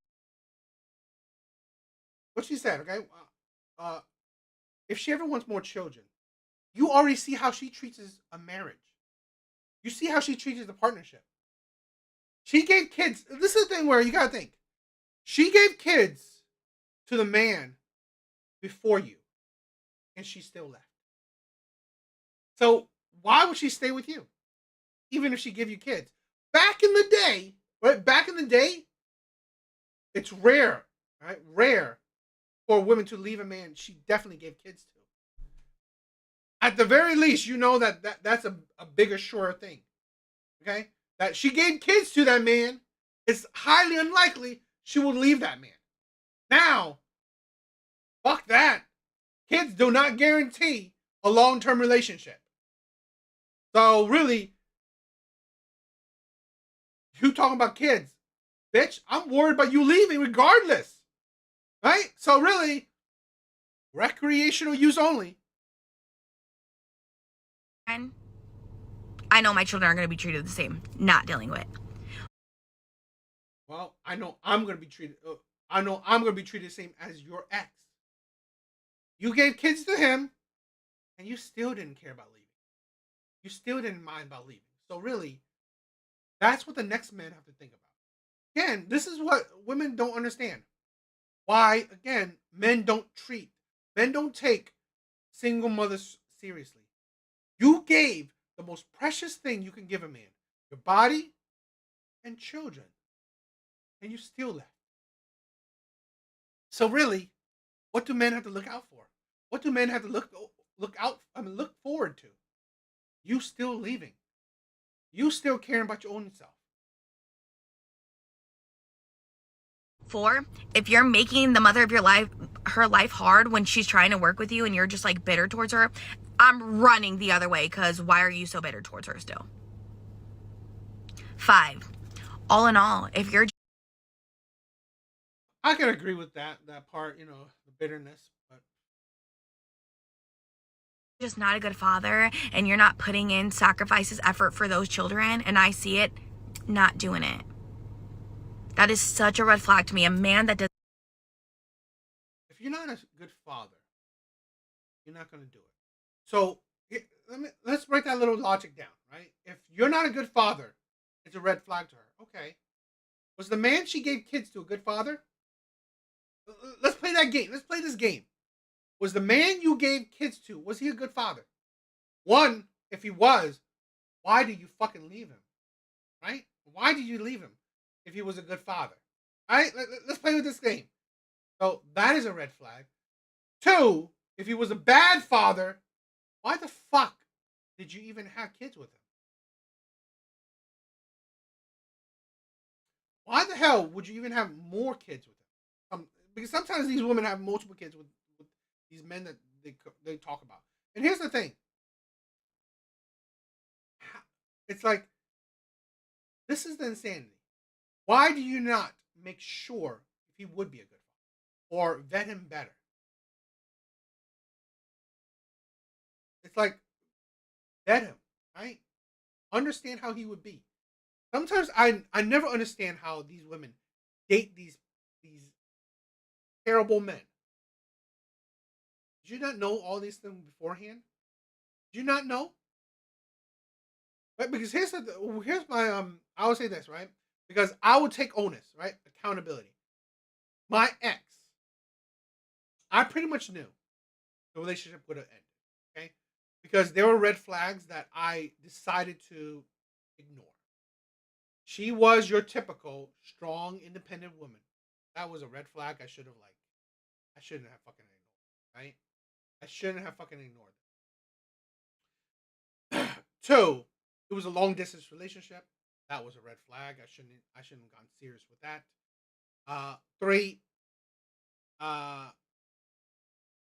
What she said, okay? If she ever wants more children, you already see how she treats a marriage. You see how she treats the partnership. She gave kids. This is the thing where you gotta think. She gave kids to the man before you, and she still left. So why would she stay with you, even if she give you kids? Back in the day, right? Back in the day, it's rare, right? Rare for women to leave a man she definitely gave kids to. At the very least, you know that's a bigger, surer thing. Okay? That she gave kids to that man, it's highly unlikely she will leave that man. Now, fuck that. Kids do not guarantee a long-term relationship. So really, you talking about kids. Bitch, I'm worried about you leaving regardless. Right? So really, recreational use only. I know my children are going to be treated the same. Not dealing with. Well, I know I'm going to be treated. I know I'm going to be treated the same as your ex. You gave kids to him, and you still didn't care about leaving. You still didn't mind about leaving. So really, that's what the next men have to think about. Again, this is what women don't understand. Why, again, men don't take single mothers seriously. You gave the most precious thing you can give a man, your body, and children, and you still left. So really, what do men have to look out for? What do men have to look forward to? You still leaving. You still caring about your own self. 4, if you're making the mother of her life hard when she's trying to work with you and you're just like bitter towards her, I'm running the other way, because why are you so bitter towards her still? 5, all in all, if you're I can agree with that part, the bitterness, but just not a good father and you're not putting in sacrifices, effort for those children, and I see it, not doing it. That is such a red flag to me. A man that does. if you're not a good father, you're not going to do it. So let's break that little logic down, right? If you're not a good father, it's a red flag to her. Okay. Was the man she gave kids to a good father? Let's play that game. Let's play this game. Was the man you gave kids to, was he a good father? One, if he was, why did you fucking leave him? Right? Why did you leave him if he was a good father? All right? Let's play with this game. So that is a red flag. 2, if he was a bad father, why the fuck did you even have kids with him? Why the hell would you even have more kids with him? Because sometimes these women have multiple kids with these men that they talk about. And here's the thing. It's like, this is the insanity. Why do you not make sure if he would be a good father or vet him better? It's like, vet him, right? Understand how he would be. Sometimes I never understand how these women date these terrible men. Did you not know all these things beforehand? Did you not know? Right? Because here's my I would say this, right? Because I would take onus, right? Accountability. My ex, I pretty much knew the relationship would have ended. Okay? Because there were red flags that I decided to ignore. She was your typical strong, independent woman. That was a red flag I shouldn't have fucking ignored. Right? I shouldn't have fucking ignored it. 2, it was a long distance relationship. That was a red flag. I shouldn't have gone serious with that. 3,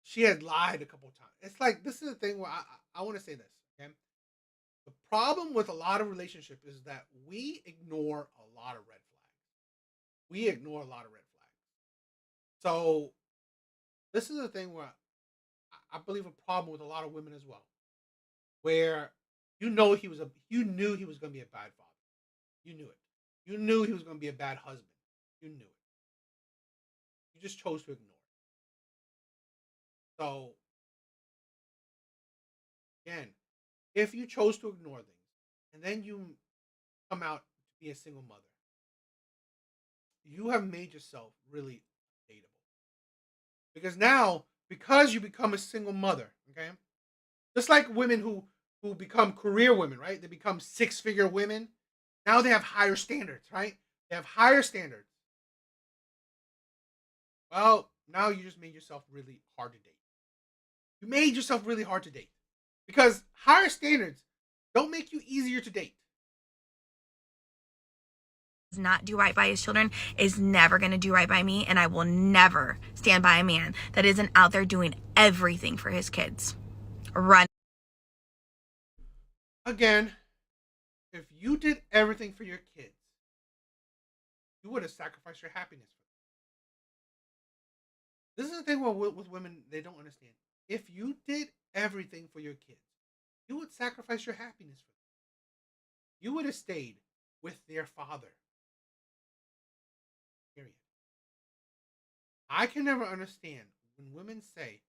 she had lied a couple of times. It's like, this is the thing where I want to say this. Okay, the problem with a lot of relationships is that we ignore a lot of red flags. We ignore a lot of red flags. So this is the thing where I believe a problem with a lot of women as well, where you knew he was going to be a bad father. You knew it. You knew he was going to be a bad husband. You knew it. You just chose to ignore it. So again, if you chose to ignore things and then you come out to be a single mother, you have made yourself really dateable. Because now, because you become a single mother, okay, just like women who become career women, right? They become 6-figure women. Now they have higher standards, right? They have higher standards. Well, now you just made yourself really hard to date. You made yourself really hard to date. Because higher standards don't make you easier to date. Does not do right by his children is never going to do right by me, and I will never stand by a man that isn't out there doing everything for his kids. Run. Again, if you did everything for your kids, you would have sacrificed your happiness for them. This is the thing with women, they don't understand. If you did everything for your kids, you would sacrifice your happiness for them. You would have stayed with their father. Period. I can never understand when women say,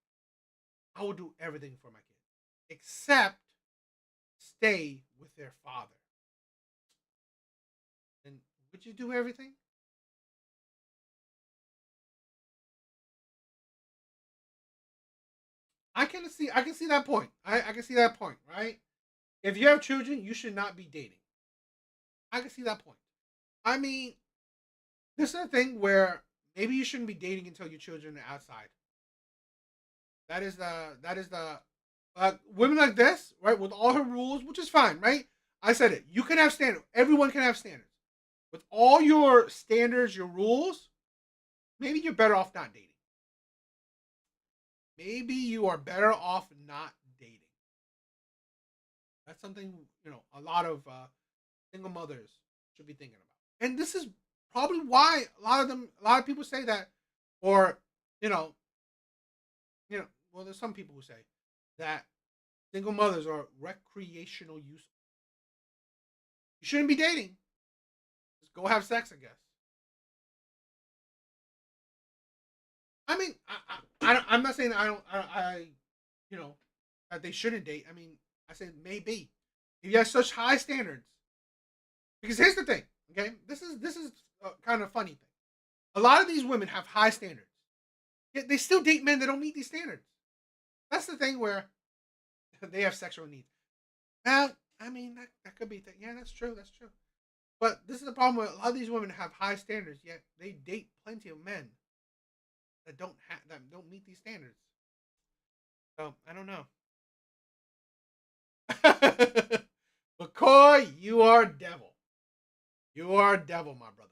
I will do everything for my kids, except stay with their father. Then would you do everything? I can see that point. I can see that point, right? If you have children, you should not be dating. I can see that point. I mean, this is a thing where maybe you shouldn't be dating until your children are outside. That is the women like this, right? With all her rules, which is fine, right? I said it. You can have standards. Everyone can have standards. With all your standards, your rules, maybe you're better off not dating. Maybe you are better off not dating. That's something, a lot of single mothers should be thinking about. And this is probably why a lot of people say that, or you know, well, there's some people who say that single mothers are recreational use. You shouldn't be dating. Just go have sex, I guess. I mean, I'm not saying you know, that they shouldn't date. I mean, I said maybe if you have such high standards. Because here's the thing, okay? This is a kind of funny thing. A lot of these women have high standards, yet they still date men that don't meet these standards. That's the thing where they have sexual needs. Now, I mean, that could be thing. Yeah, that's true. That's true. But this is the problem where a lot of these women have high standards, yet they date plenty of men that don't meet these standards. So I don't know. McCoy, you are devil. You are devil, my brother.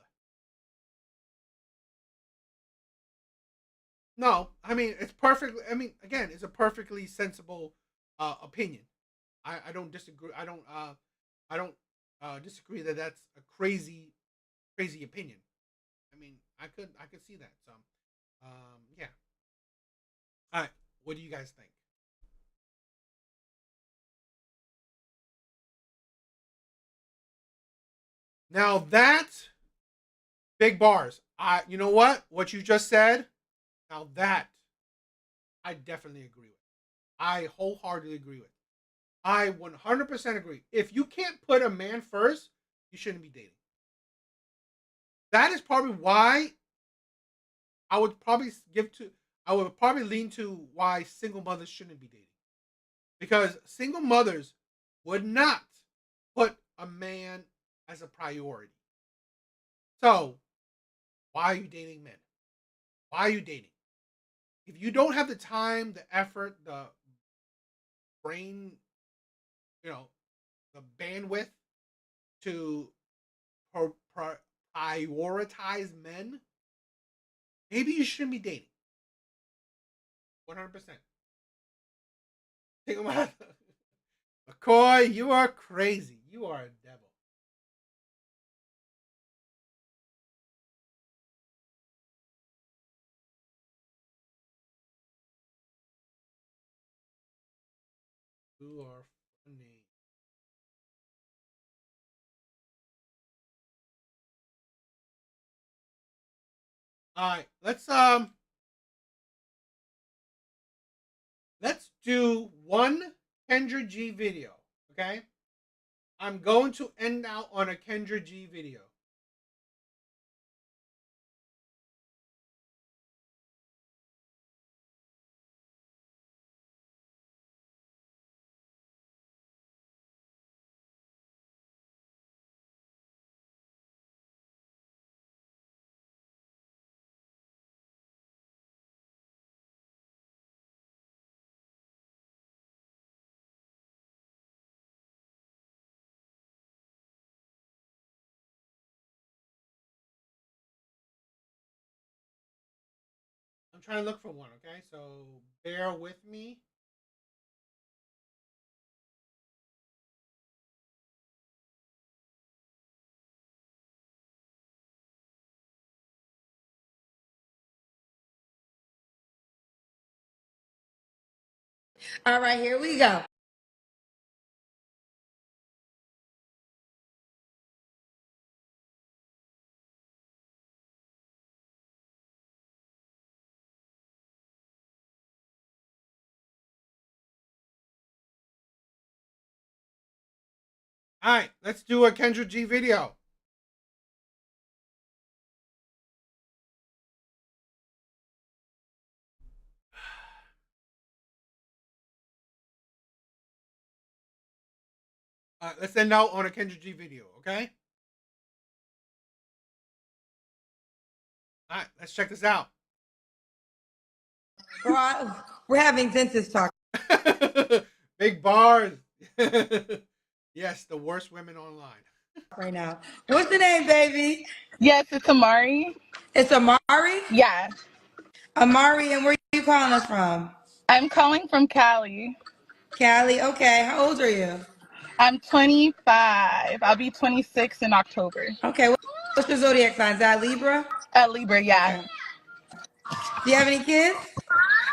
No, I mean it's perfectly. I mean, again, it's a perfectly sensible opinion. I don't disagree. I don't disagree that that's a crazy opinion. I mean, I could see that. So, yeah. All right. What do you guys think? Now that big bars. You know what? What you just said. Now that I definitely agree with. I wholeheartedly agree with. I 100% agree. If you can't put a man first, you shouldn't be dating. That is probably why I would probably I would probably lean to why single mothers shouldn't be dating. Because single mothers would not put a man as a priority. So, why are you dating men? Why are you dating? If you don't have the time, the effort, the brain, you know, the bandwidth to prioritize men, maybe you shouldn't be dating. 100%. Take them out. McCoy, you are crazy. You are a devil. You are funny. All right, let's do one Kendra G video. Okay, I'm going to end out on a Kendra G video. I'm trying to look for one. Okay, so bear with me. All right, here we go. All right, let's do a Kendra G video. Let's end out on a Kendra G video, okay? All right, let's check this out. Girl, we're having dentist talk Big bars. Yes, the worst women online. right now. What's the name, baby? Yes, it's Amari. It's Amari? Yeah. Amari, and where you calling us from? I'm calling from Cali. Cali, okay. How old are you? I'm 25. I'll be 26 in October. Okay, what's your zodiac sign? Is that Libra? Libra, yeah. Okay. Do you have any kids?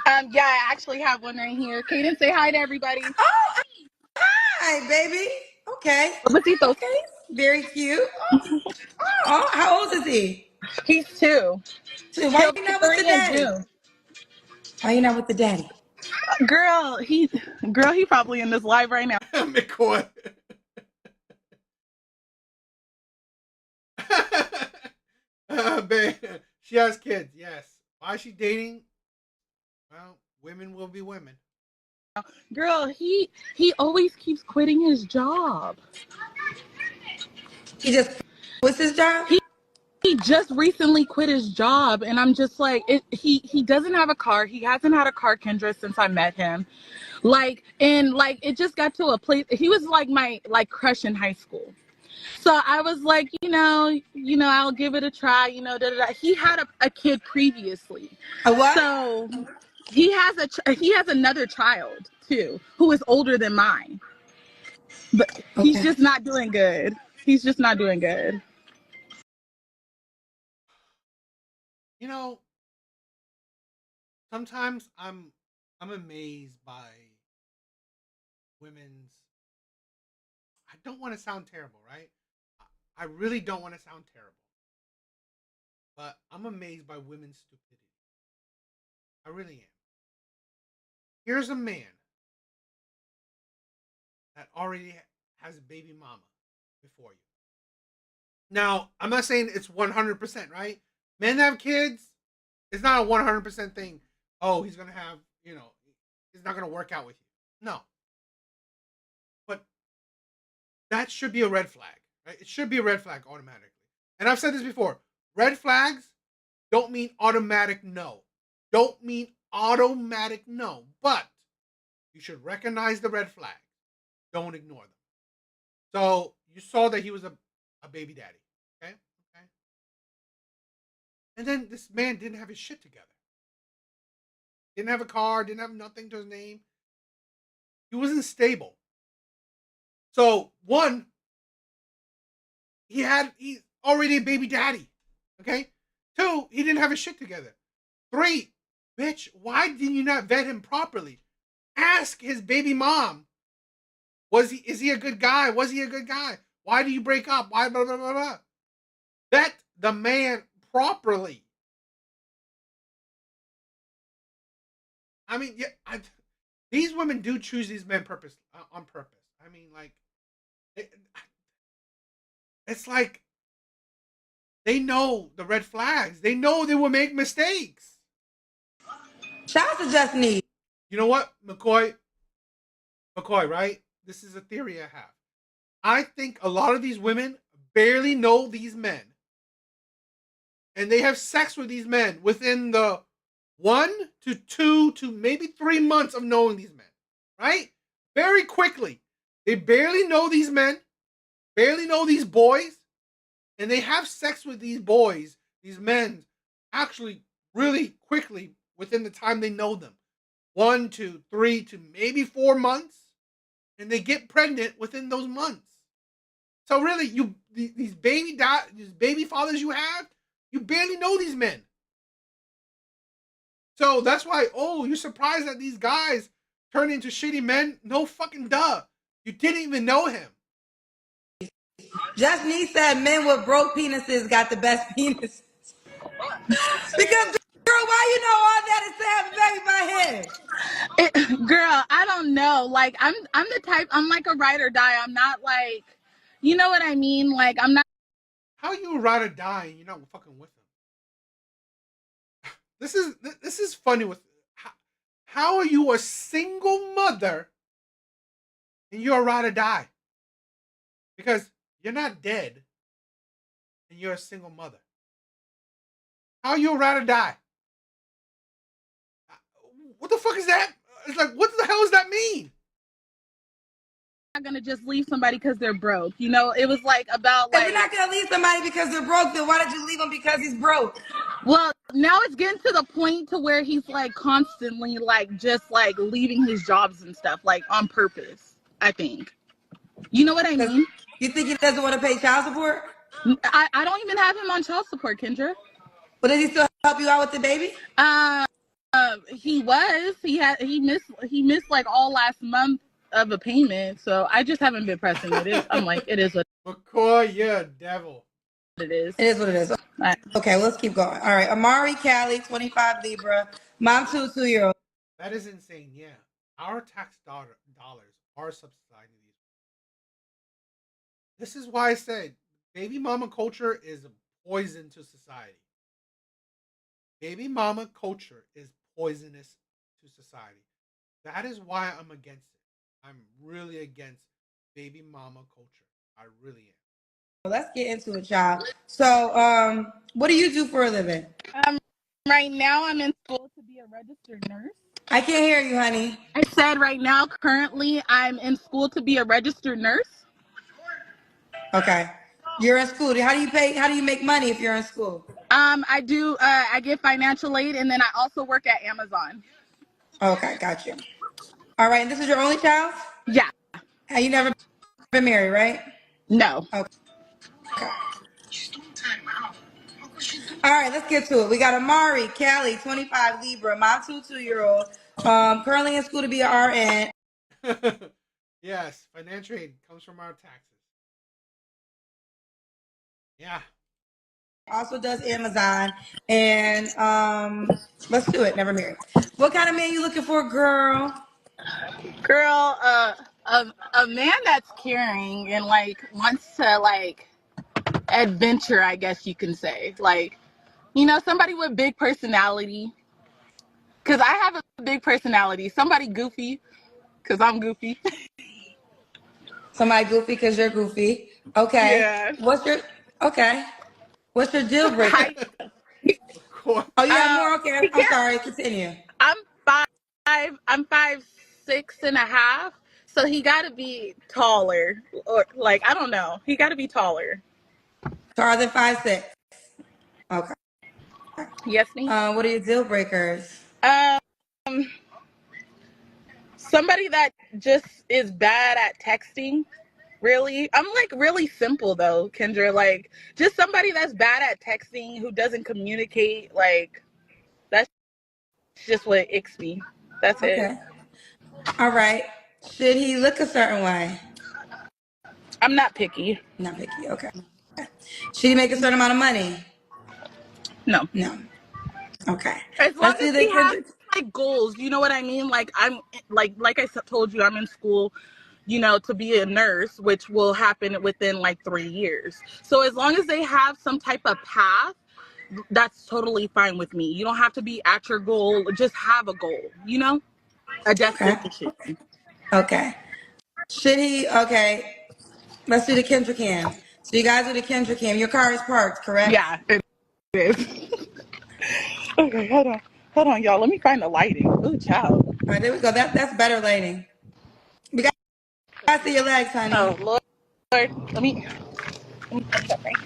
Yeah, I actually have one right here. Kaden, say hi to everybody. Oh, hi, baby. Okay. Besitos. Okay. Very cute. Oh, how old is he? He's 2. 2. Why He'll you be not with the 3 in daddy? June. Why you not with the daddy? Girl, he probably in this live right now. McCoy. Babe, she has kids, yes. Why is she dating? Well, women will be women. Girl, he always keeps quitting his job. He just what's his job? He just recently quit his job, and I'm just like, he doesn't have a car. He hasn't had a car, Kendra, since I met him. Like, and like, it just got to a place. He was like my crush in high school. So I was like, I'll give it a try. Da, da, da. He had a kid previously. A what? So he has another child too, who is older than mine. But he's just not doing good. He's just not doing good. You know, sometimes I'm amazed by women's. I don't want to sound terrible, right? I really don't want to sound terrible. But I'm amazed by women's stupidity. I really am. Here's a man that already has a baby mama before you. Now, I'm not saying it's 100%, right? Men that have kids, it's not a 100% thing. Oh, he's going to have, he's not going to work out with you. No. But that should be a red flag, right? It should be a red flag automatically. And I've said this before. Red flags don't mean automatic no. Don't mean automatic no. But you should recognize the red flag. Don't ignore them. So you saw that he was a baby daddy. Okay? Okay. And then this man didn't have his shit together. Didn't have a car, didn't have nothing to his name. He wasn't stable. So one, he's already a baby daddy. Okay? 2, he didn't have his shit together. 3, bitch, why did you not vet him properly? Ask his baby mom. Is he a good guy? Was he a good guy? Why do you break up? Why blah blah blah blah? Vet the man properly. I mean, yeah, these women do choose these men on purpose. I mean, like, it's like they know the red flags. They know they will make mistakes. Shout out to Justine. You know what, McCoy, right? This is a theory I have. I think a lot of these women barely know these men. And they have sex with these men within the 1 to 2 to maybe 3 months of knowing these men, right? Very quickly. They barely know these men, barely know these boys, and they have sex with these boys, these men, actually really quickly within the time they know them. 1 to 3 to maybe 4 months, and they get pregnant within those months. So really, these baby fathers you have, you barely know these men. So that's why, you're surprised that these guys turn into shitty men? No fucking duh. You didn't even know him. Justine said men with broke penises got the best penises. Because, girl, why you know all that and say I'm baby by him? Girl, I don't know. Like, I'm the type, I'm like a ride or die. I'm not like, you know what I mean? Like, I'm not. How you a ride or die and you're not fucking with him? This is funny. How are you a single mother and you're a ride or die? Because you're not dead and you're a single mother. How you a ride or die? What the fuck is that? It's like, what the hell does that mean? Not gonna just leave somebody because they're broke. You know, it was like about If you're not gonna leave somebody because they're broke, then why did you leave him because he's broke? Well, now it's getting to the point to where he's like constantly like just like leaving his jobs and stuff like on purpose. I think. You know what I mean? You think he doesn't want to pay child support? I don't even have him on child support, Kendra. But does he still help you out with the baby? He was. He missed like all last month of a payment, so I just haven't been pressing it. I'm like, it is what McCoy, you're a devil. it is. It is what it is. Okay, well, let's keep going. All right, Amari Callie, 25 Libra, mom to a 2-year-old. That is insane. Yeah, our tax dollars are subsidizing these. This is why I said baby mama culture is a poison to society. Baby mama culture is poisonous to society. That is why I'm against it. I'm really against baby mama culture. I really am. Let's get into it, y'all. So, what do you do for a living? Right now I'm in school to be a registered nurse. I can't hear you, honey. I said right now, currently, I'm in school to be a registered nurse. Okay. You're in school. How do you pay? How do you make money if you're in school? I do. I get financial aid, and then I also work at Amazon. Okay, got you. All right, and this is your only child? Yeah. Have you never been married, right? No. Okay. All right, let's get to it. We got Amari, Callie, 25 Libra, mom to a 2-year-old, currently in school to be an RN. Yes, financial aid comes from our taxes. Yeah. Also does Amazon, and let's do it. Never married. What kind of man you looking for, girl? Girl, a man that's caring and like wants to like adventure, I guess you can say. Like, you know, somebody with big personality. Cause I have a big personality. Somebody goofy, cause I'm goofy. Somebody goofy because you're goofy. Okay. Yeah. What's your deal breaker? Oh, you have more? Okay, I'm sorry. Continue. I'm 5'6.5", so he gotta be taller. Or like, I don't know. He gotta be taller. Taller than 5'6". Okay. Yes, me. What are your deal breakers? Somebody that just is bad at texting. Really? I'm like really simple though, Kendra. Like just somebody that's bad at texting, who doesn't communicate. Like that's just what icks me. That's it. Okay. All right. Should he look a certain way? I'm not picky. Not picky. Okay. Should he make a certain amount of money? No. No. Okay. As long Let's as do he has the like goals, you know what I mean? Like I'm like I told you, I'm in school, you know, to be a nurse, which will happen within like 3 years. So as long as they have some type of path, that's totally fine with me. You don't have to be at your goal, just have a goal, you know? A destination. Okay. Should he? Okay. Let's do the Kendra cam. So you guys do the Kendra cam. Your car is parked, correct? Yeah, it is. Okay, hold on, y'all. Let me find the lighting. Ooh, child. All right, there we go. That's better lighting. We got to see your legs, honey. Oh Lord, let me put that right.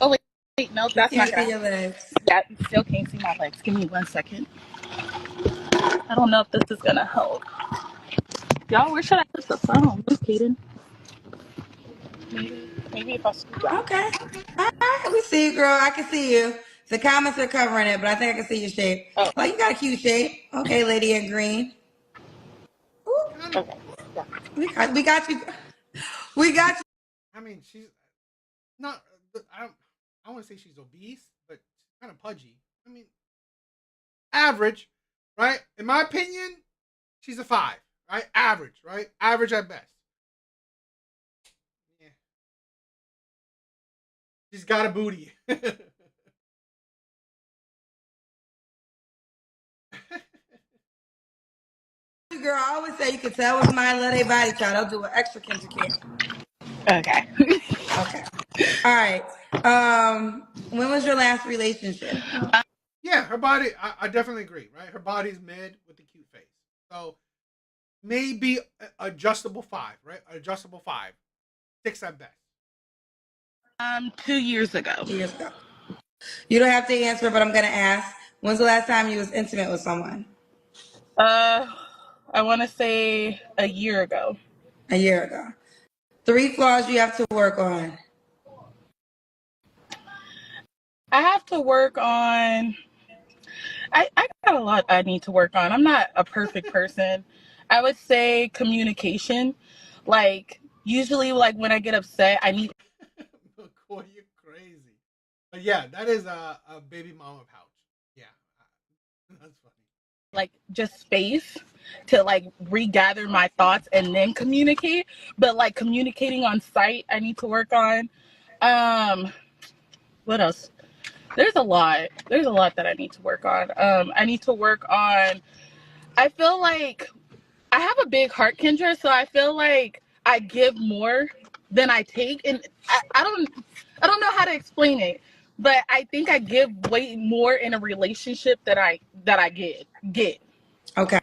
Oh wait, no, that's not Can't see gonna. your legs. Yeah, you still can't see my legs. Give me 1 second. I don't know if this is gonna help. Y'all, where should I put the phone? Where's Kaden? Maybe if I scoot back. Okay. All right, we see you, girl. I can see you. The comments are covering it, but I think I can see your shape. Oh, you got a cute shape. Okay, lady in green. Ooh. Okay. Yeah. We got you. We got you. I mean, she's not. I want to say she's obese, but she's kind of pudgy. I mean, average, right? In my opinion, she's a 5, right? Average, right? Average at best. Yeah. She's got a booty. Girl, I always say you can tell when somebody love their body, child. I'll do an extra Kendra cam. Okay. Okay. All right. When was your last relationship? Yeah, her body. I definitely agree. Right, her body's mid with the cute face. So maybe adjustable 5. Right, adjustable 5, 6 at best. 2 years ago. 2 years ago. You don't have to answer, but I'm gonna ask. When's the last time you was intimate with someone? I want to say a year ago. A year ago. 3 flaws you have to work on. I have to work on. I got a lot I need to work on. I'm not a perfect person. I would say communication. Like usually, like when I get upset, I need McCoy, you're crazy. But yeah, that is a baby mama pouch. Yeah, that's funny. like just space to like regather my thoughts and then communicate. But like communicating on site, I need to work on. What else? There's a lot. There's a lot that I need to work on. I need to work on. I feel like I have a big heart, Kendra, so I feel like I give more than I take, and I don't know how to explain it, but I think I give way more in a relationship that I get. Okay.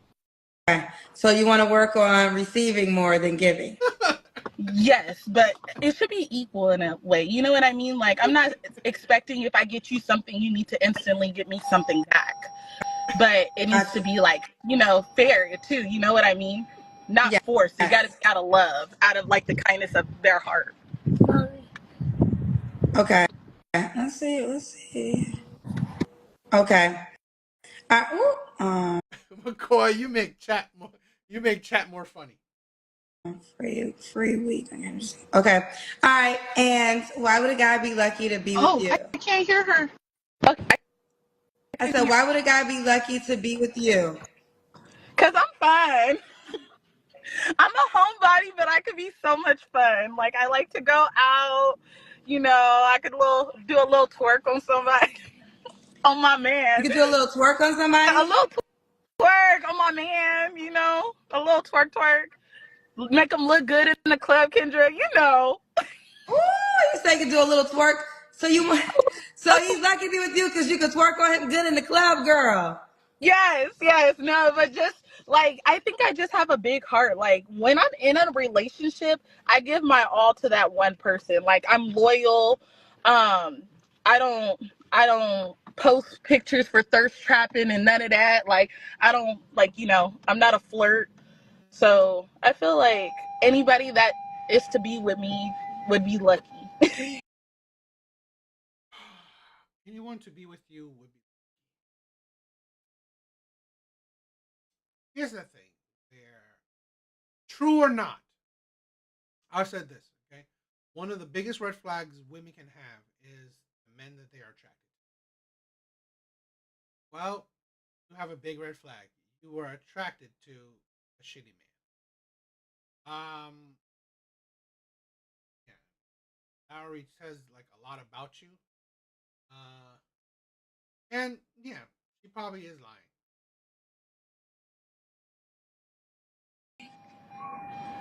So you want to work on receiving more than giving. Yes, but it should be equal in a way. You know what I mean? Like I'm not expecting if I get you something, you need to instantly get me something back. But it needs to be like, fair too. You know what I mean? Not forced. You got to be out of love, out of like the kindness of their heart. Okay. Let's see. Okay. McCoy, you make chat more. You make chat more funny. Free week. Okay. All right. And why would a guy be lucky to be with you? I can't hear her. I said, why would a guy be lucky to be with you? Because I'm fun. I'm a homebody, but I could be so much fun. Like I like to go out. I could do a little twerk on somebody, on my man. You could do a little twerk on somebody? A little twerk on my man, a little twerk. Make them look good in the club, Kendra, Ooh, you say you could do a little twerk. So he's lucky to be with you because you could twerk on him good in the club, girl. Yes, no, but just like I think I just have a big heart. Like when I'm in a relationship, I give my all to that one person. Like I'm loyal. I don't post pictures for thirst trapping and none of that. Like I don't I'm not a flirt. So I feel like anybody that is to be with me would be lucky. Anyone to be with you would be. Here's the thing: they're true or not. I said this. Okay, one of the biggest red flags women can have is the men that they are attracted to. Well, you have a big red flag. You are attracted to a shitty man. Yeah, that already says like a lot about you. Uh, and yeah, she probably is lying.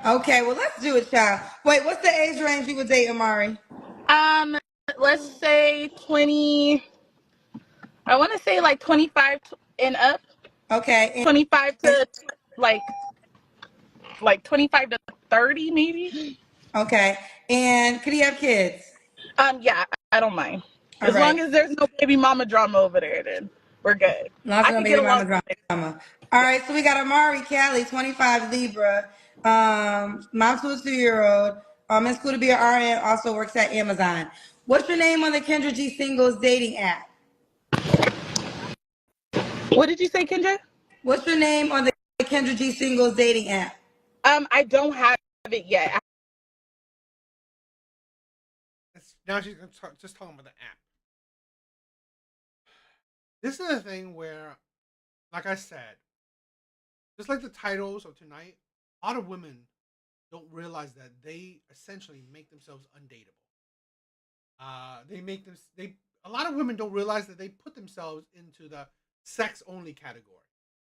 Okay, well let's do it, child. Wait, what's the age range you would date, Amari? Let's say 20. I want to say like 25 and up. Okay. 25 to like 25 to 30 maybe. Okay. And could he have kids? Yeah, I don't mind. All As right. long as there's no baby mama drama over there, then we're good. Lots I of can get baby along mama with it. drama. All right, so we got Amari Callie, 25 Libra, mom to a 2-year-old, in school to be an RN, also works at Amazon. What's your name on the Kendra G Singles dating app? What did you say, Kendra? What's your name on the Kendra G Singles dating app? I don't have it yet. Now she's just talking about the app. This is a thing where, like I said, just like the titles of tonight, a lot of women don't realize that they essentially make themselves undateable. A lot of women don't realize that they put themselves into the sex only category.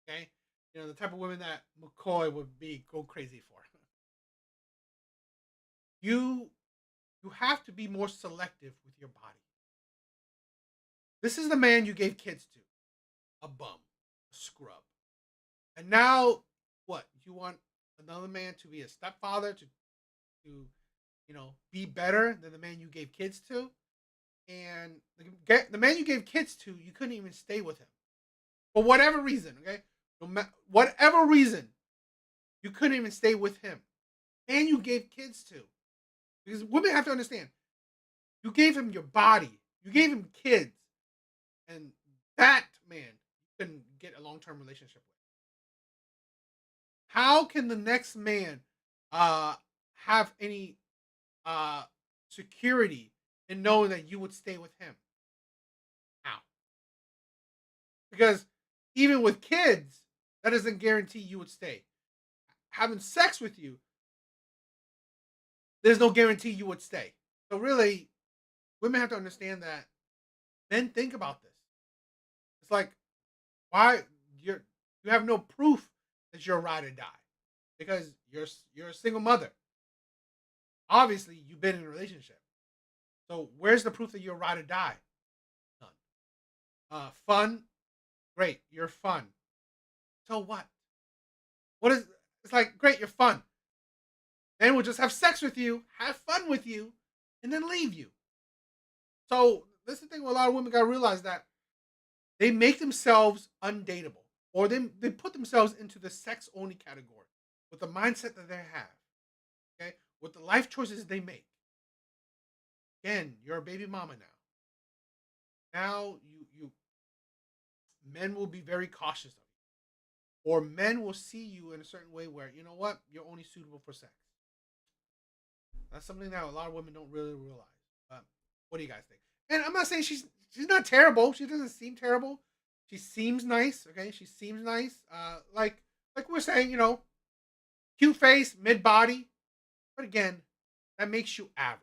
Okay, the type of women that McCoy would go crazy for. you have to be more selective with your body. This is the man you gave kids to, a bum, a scrub. And now, what? You want another man to be a stepfather, to be better than the man you gave kids to? And the man you gave kids to, you couldn't even stay with him. For whatever reason, okay? Whatever reason, you couldn't even stay with him. And you gave kids to. Because women have to understand, you gave him your body. You gave him kids. And that man you couldn't get a long-term relationship with. How can the next man have any security in knowing that you would stay with him? How? Because even with kids, that doesn't guarantee you would stay. Having sex with you, there's no guarantee you would stay. So really, women have to understand that men think about this. It's like, why you have no proof that you're a ride or die because you're a single mother. Obviously, you've been in a relationship. So where's the proof that you're a ride or die? None. Fun, great, you're fun. So what? It's like, great, you're fun. Men will just have sex with you, have fun with you, and then leave you. So that's the thing with a lot of women gotta realize, that they make themselves undateable. Or they put themselves into the sex only category with the mindset that they have. Okay? With the life choices they make. Again, you're a baby mama now. Now you men will be very cautious of you. Or men will see you in a certain way where, you know what, you're only suitable for sex. That's something that a lot of women don't really realize. What do you guys think? And I'm not saying she's not terrible. She doesn't seem terrible. She seems nice. Okay, she seems nice. Like we're saying, cute face, mid body. But again, that makes you average,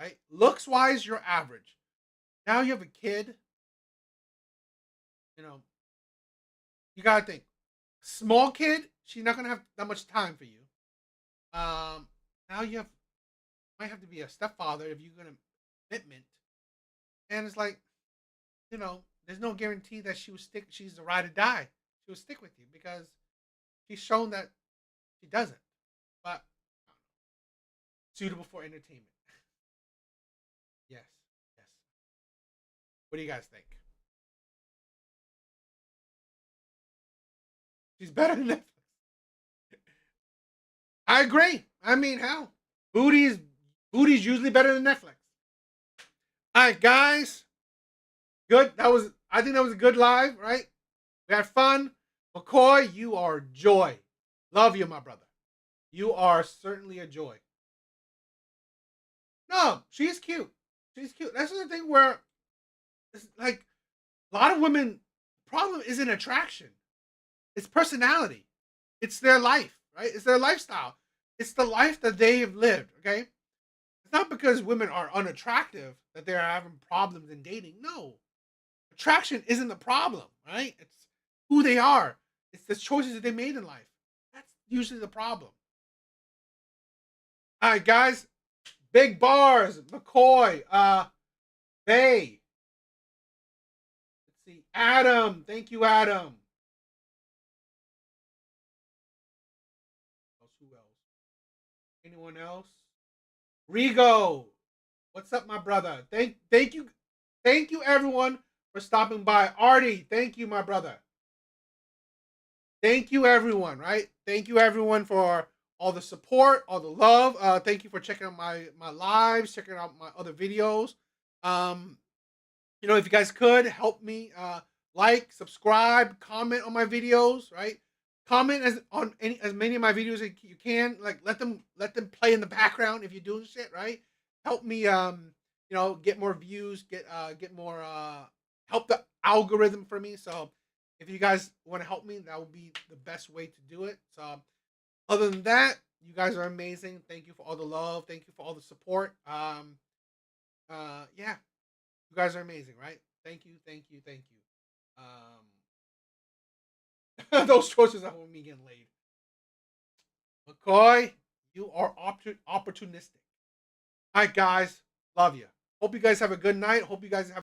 right? Looks wise, you're average. Now you have a kid. You gotta think. Small kid, she's not gonna have that much time for you. Now you might have to be a stepfather if you're gonna commitment. And it's like, there's no guarantee that she's a ride or die. She will stick with you because she's shown that she doesn't. But suitable for entertainment. Yes. What do you guys think? She's better than Netflix. I agree. I mean, hell, booty's usually better than Netflix. All right, guys. Good. I think that was a good live, right? We had fun. McCoy, you are joy. Love you, my brother. You are certainly a joy. No, she's cute. She's cute. That's the thing where it's like a lot of women, the problem isn't attraction. It's personality. It's their life, right? It's their lifestyle. It's the life that they have lived, okay? It's not because women are unattractive that they're having problems in dating. No. Attraction isn't the problem, right? It's who they are. It's the choices that they made in life. That's usually the problem. All right, guys. Big bars. McCoy. Bay. Let's see. Adam. Thank you, Adam. Who else? Anyone else? Rigo. What's up, my brother? Thank you. Thank you, everyone, for stopping by. Artie, thank you, my brother. Thank you, everyone, right? Thank you, everyone, for all the support, all the love. Thank you for checking out my lives, checking out my other videos. If you guys could help me, like, subscribe, comment on my videos, right? Comment as many of my videos as you can. Like, let them play in the background if you're doing shit, right? Help me, get more views, get more, help the algorithm for me. So if you guys want to help me, that would be the best way to do it. So other than that, you guys are amazing. Thank you for all the love. Thank you for all the support. Yeah, you guys are amazing, right? Thank you. Those choices are me getting laid. McCoy, you are opportunistic. All right, guys. Love you. Hope you guys have a good night. Hope you guys have